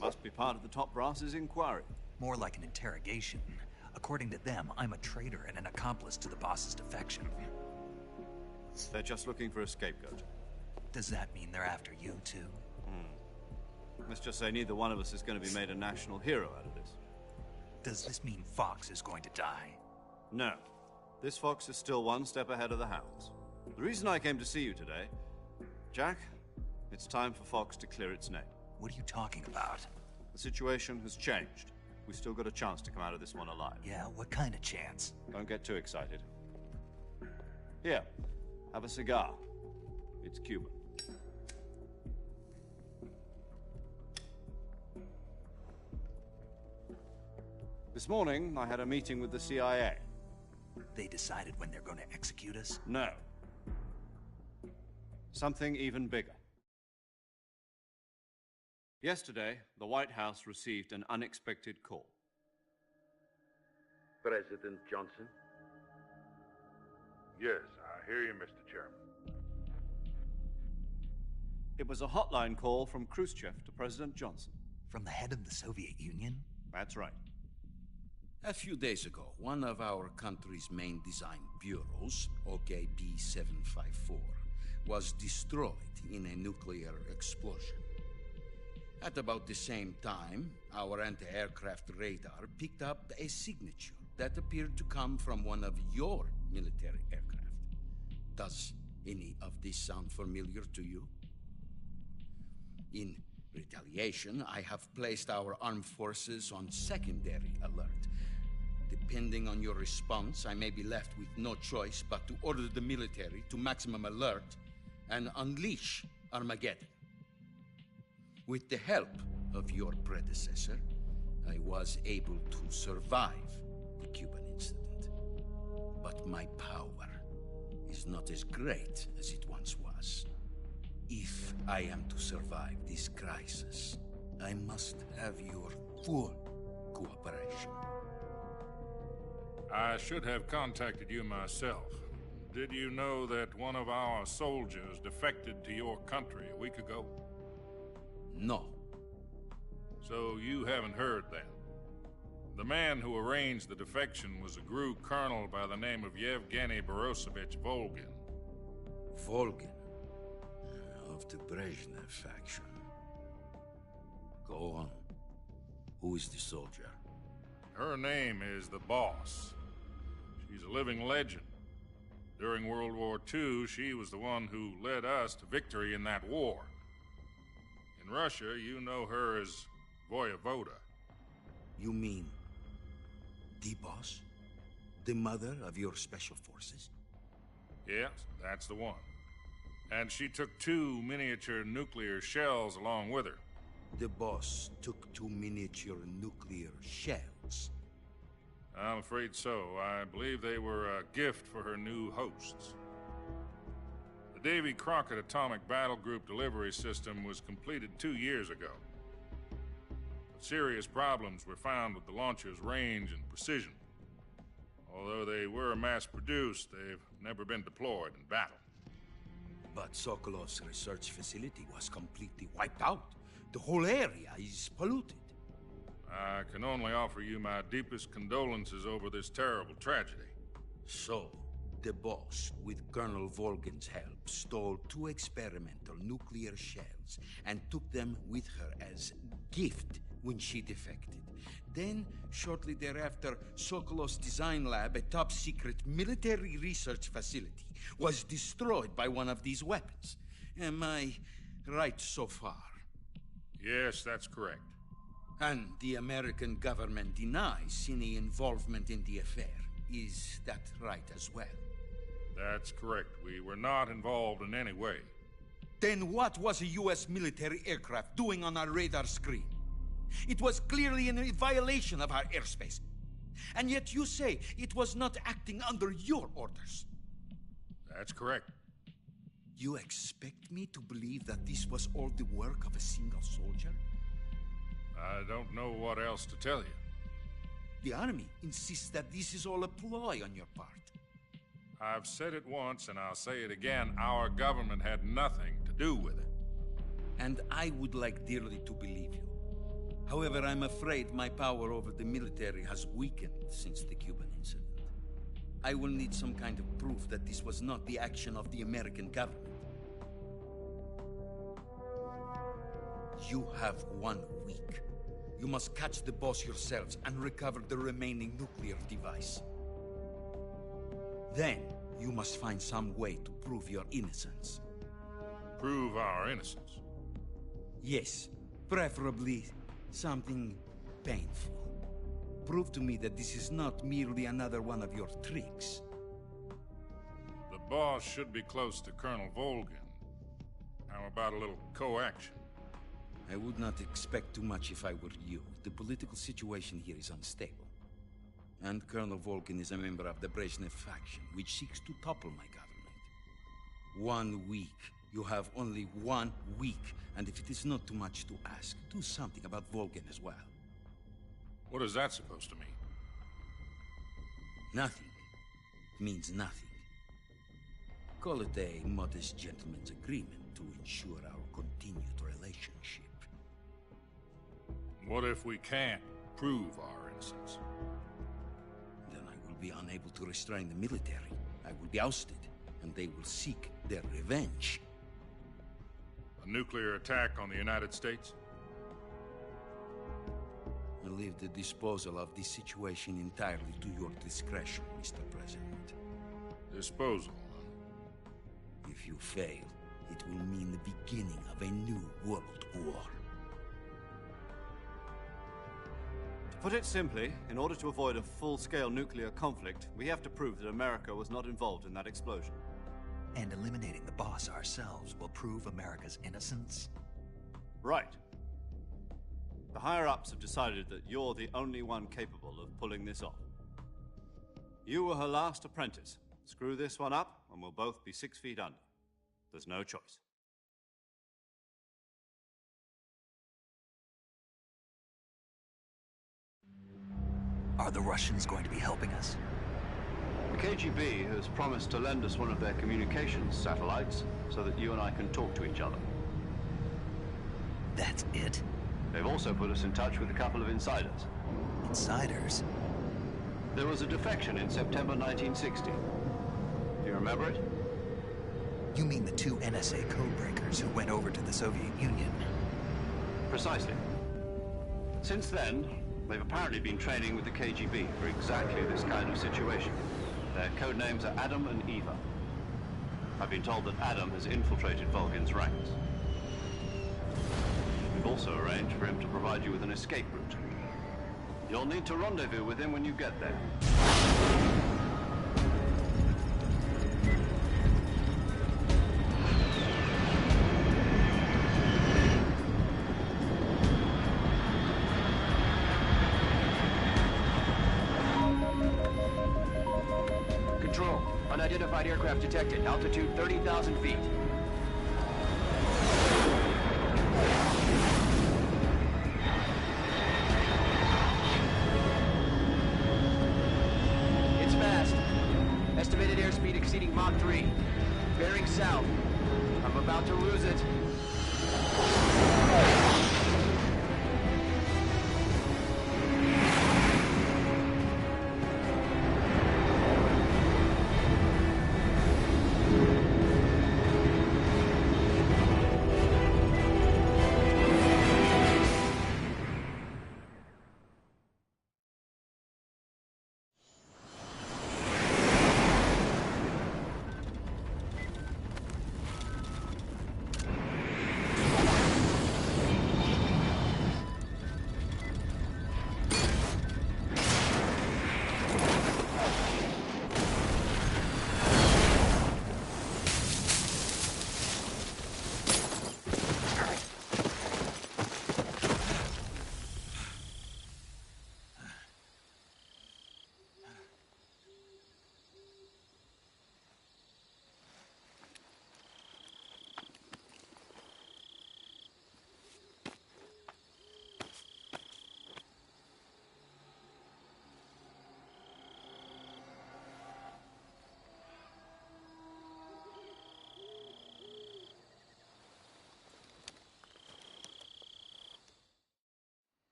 Must be part of the top brass's inquiry. More like an interrogation. According to them, I'm a traitor and an accomplice to the boss's defection. They're just looking for a scapegoat. Does that mean they're after you, too? Let's just say neither one of us is going to be made a national hero out of this. Does this mean Fox is going to die? No. This fox is still one step ahead of the hounds. The reason I came to see you today, Jack, it's time for Fox to clear its name. What are you talking about? The situation has changed. We've still got a chance to come out of this one alive. Yeah, what kind of chance? Don't get too excited. Here, have a cigar. It's Cuban. This morning, I had a meeting with the CIA. They decided when they're going to execute us? No. Something even bigger. Yesterday, the White House received an unexpected call. President Johnson? Yes, I hear you, Mr. Chairman. It was a hotline call from Khrushchev to President Johnson. From the head of the Soviet Union? That's right. A few days ago, one of our country's main design bureaus, OKB-754, was destroyed in a nuclear explosion. At about the same time, our anti-aircraft radar picked up a signature that appeared to come from one of your military aircraft. Does any of this sound familiar to you? In retaliation, I have placed our armed forces on secondary alert. Depending on your response, I may be left with no choice but to order the military to maximum alert and unleash Armageddon. With the help of your predecessor, I was able to survive the Cuban incident. But my power is not as great as it once was. If I am to survive this crisis, I must have your full cooperation. I should have contacted you myself. Did you know that one of our soldiers defected to your country a week ago? No. So you haven't heard then. The man who arranged the defection was a GRU colonel by the name of Yevgeny Borosovich Volgin. Volgin? Of the Brezhnev faction. Go on. Who is the soldier? Her name is the Boss. She's a living legend. During World War II, she was the one who led us to victory in that war. In Russia, you know her as Voyevoda. You mean the Boss? The mother of your special forces? Yes, that's the one. And she took 2 miniature nuclear shells along with her. The Boss took 2 miniature nuclear shells? I'm afraid so. I believe they were a gift for her new hosts. The Davy Crockett Atomic Battle Group delivery system was completed 2 years ago. But serious problems were found with the launcher's range and precision. Although they were mass-produced, they've never been deployed in battle. But Sokolov's research facility was completely wiped out. The whole area is polluted. I can only offer you my deepest condolences over this terrible tragedy. So, the Boss, with Colonel Volgin's help, stole 2 experimental nuclear shells and took them with her as gift when she defected. Then, shortly thereafter, Sokolov's design lab, a top-secret military research facility, was destroyed by one of these weapons. Am I right so far? Yes, that's correct. And the American government denies any involvement in the affair. Is that right as well? That's correct. We were not involved in any way. Then what was a U.S. military aircraft doing on our radar screen? It was clearly in violation of our airspace. And yet you say it was not acting under your orders. That's correct. You expect me to believe that this was all the work of a single soldier? I don't know what else to tell you. The Army insists that this is all a ploy on your part. I've said it once, and I'll say it again. Our government had nothing to do with it. And I would like dearly to believe you. However, I'm afraid my power over the military has weakened since the Cuban incident. I will need some kind of proof that this was not the action of the American government. You have 1 week. You must catch the boss yourselves and recover the remaining nuclear device. Then, you must find some way to prove your innocence. Prove our innocence? Yes, preferably something painful. Prove to me that this is not merely another one of your tricks. The boss should be close to Colonel Volgin. How about a little coaction? I would not expect too much if I were you. The political situation here is unstable. And Colonel Volgin is a member of the Brezhnev faction, which seeks to topple my government. 1 week. You have only 1 week. And if it is not too much to ask, do something about Volgin as well. What is that supposed to mean? Nothing. It means nothing. Call it a modest gentleman's agreement to ensure our continued relationship. What if we can't prove our innocence? Then I will be unable to restrain the military. I will be ousted, and they will seek their revenge. A nuclear attack on the United States? I leave the disposal of this situation entirely to your discretion, Mr. President. Disposal? If you fail, it will mean the beginning of a new world war. To put it simply, in order to avoid a full-scale nuclear conflict, we have to prove that America was not involved in that explosion. And eliminating the boss ourselves will prove America's innocence? Right. The higher-ups have decided that you're the only one capable of pulling this off. You were her last apprentice. Screw this one up, and we'll both be 6 feet under. There's no choice. Are the Russians going to be helping us? The KGB has promised to lend us one of their communications satellites so that you and I can talk to each other. That's it? They've also put us in touch with a couple of insiders. Insiders? There was a defection in September 1960. Do you remember it? You mean the 2 NSA codebreakers who went over to the Soviet Union? Precisely. Since then, they've apparently been training with the KGB for exactly this kind of situation. Their code names are Adam and Eva. I've been told that Adam has infiltrated Volgin's ranks. We've also arranged for him to provide you with an escape route. You'll need to rendezvous with him when you get there. Control. Unidentified aircraft detected. Altitude 30,000 feet. It's fast. Estimated airspeed exceeding Mach 3. Bearing south. I'm about to lose it.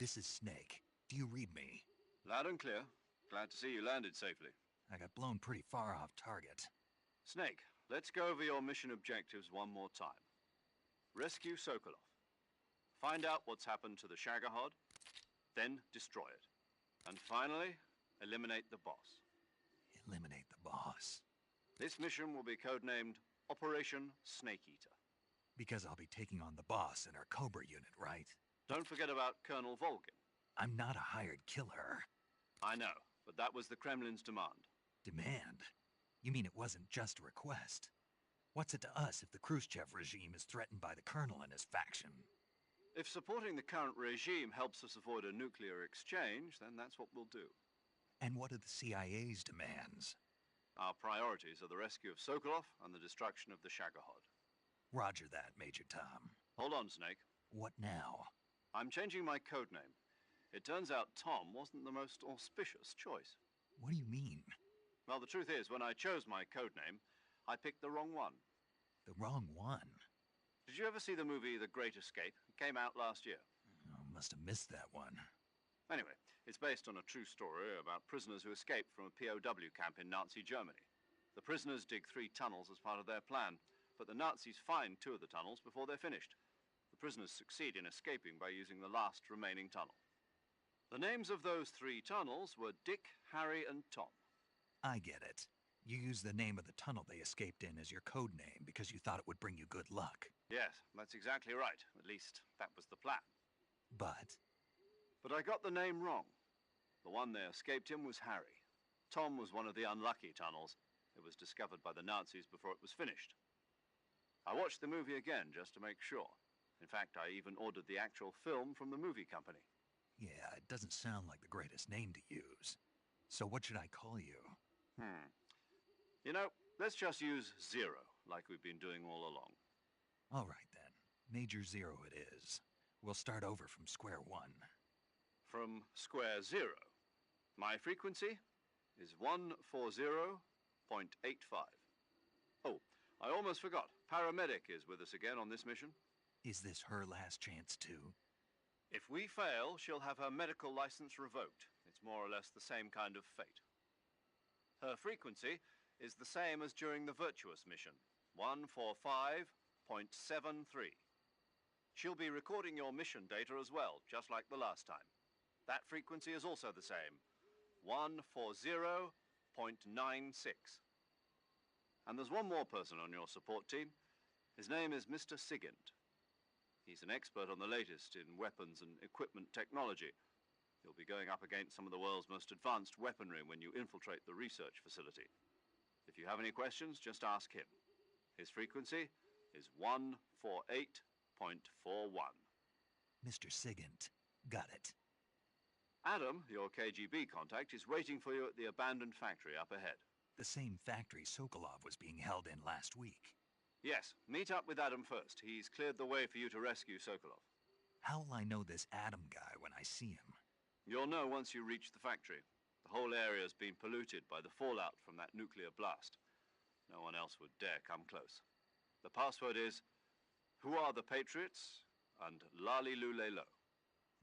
This is Snake. Do you read me? Loud and clear. Glad to see you landed safely. I got blown pretty far off target. Snake, let's go over your mission objectives one more time. Rescue Sokolov. Find out what's happened to the Shagohod, then destroy it. And finally, eliminate the boss. Eliminate the boss. This mission will be codenamed Operation Snake Eater. Because I'll be taking on the boss in our Cobra unit, right? Don't forget about Colonel Volgin. I'm not a hired killer. I know, but that was the Kremlin's demand. Demand? You mean it wasn't just a request? What's it to us if the Khrushchev regime is threatened by the Colonel and his faction? If supporting the current regime helps us avoid a nuclear exchange, then that's what we'll do. And what are the CIA's demands? Our priorities are the rescue of Sokolov and the destruction of the Shagohod. Roger that, Major Tom. Hold on, Snake. What now? I'm changing my codename. It turns out Tom wasn't the most auspicious choice. What do you mean? Well, the truth is, when I chose my codename, I picked the wrong one. The wrong one? Did you ever see the movie The Great Escape? It came out last year. Oh, must have missed that one. Anyway, it's based on a true story about prisoners who escaped from a POW camp in Nazi Germany. The prisoners dig 3 tunnels as part of their plan, but the Nazis find 2 of the tunnels before they're finished. The prisoners succeed in escaping by using the last remaining tunnel. The names of those 3 tunnels were Dick, Harry, and Tom. I get it. You used the name of the tunnel they escaped in as your code name because you thought it would bring you good luck. Yes, that's exactly right. At least, that was the plan. But I got the name wrong. The one they escaped in was Harry. Tom was one of the unlucky tunnels. It was discovered by the Nazis before it was finished. I watched the movie again just to make sure. In fact, I even ordered the actual film from the movie company. yeah, it doesn't sound like the greatest name to use. So what should I call you? You know, let's just use Zero, like we've been doing all along. All right, then. Major Zero it is. We'll start over from square one. From square 0. My frequency is 140.85. Oh, I almost forgot. Paramedic is with us again on this mission. Is this her last chance, too? If we fail, she'll have her medical license revoked. It's more or less the same kind of fate. Her frequency is the same as during the Virtuous mission, 145.73. She'll be recording your mission data as well, just like the last time. That frequency is also the same, 140.96. And there's one more person on your support team. His name is Mr. Sigint. He's an expert on the latest in weapons and equipment technology. You'll be going up against some of the world's most advanced weaponry when you infiltrate the research facility. If you have any questions, just ask him. His frequency is 148.41. Mr. Sigint. Got it. Adam, your KGB contact, is waiting for you at the abandoned factory up ahead. The same factory Sokolov was being held in last week. Yes, meet up with Adam first. He's cleared the way for you to rescue Sokolov. How will I know this Adam guy when I see him? You'll know once you reach the factory. The whole area's been polluted by the fallout from that nuclear blast. No one else would dare come close. The password is, "Who are the Patriots?" and Lali Lulelo.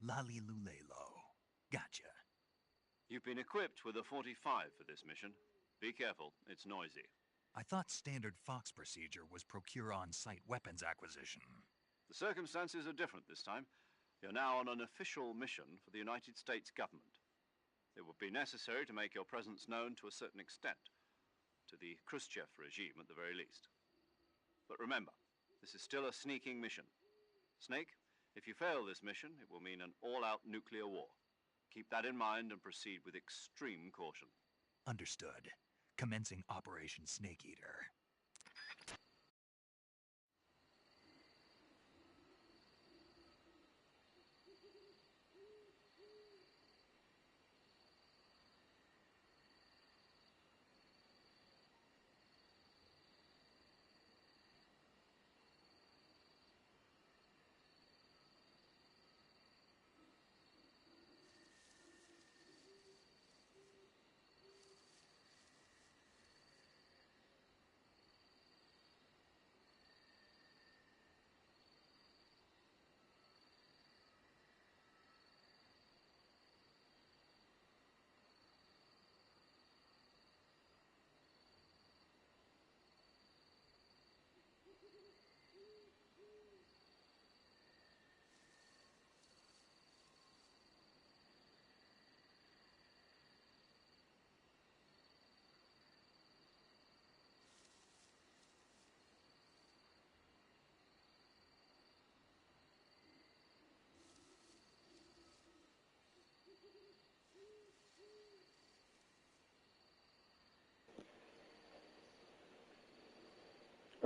Lali Lulelo. Gotcha. You've been equipped with a 45 for this mission. Be careful, it's noisy. I thought standard Fox procedure was procure on-site weapons acquisition. The circumstances are different this time. You're now on an official mission for the United States government. It would be necessary to make your presence known to a certain extent, to the Khrushchev regime at the very least. But remember, this is still a sneaking mission. Snake, if you fail this mission, it will mean an all-out nuclear war. Keep that in mind and proceed with extreme caution. Understood. Commencing Operation Snake Eater.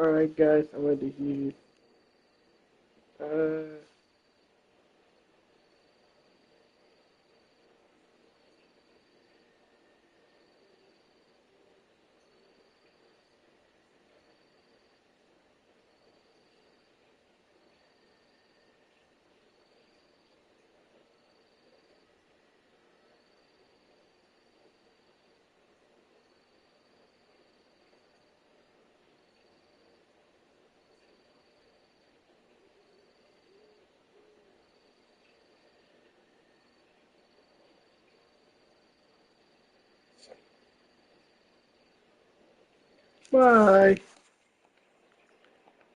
Alright, guys, I'm ready here. Bye.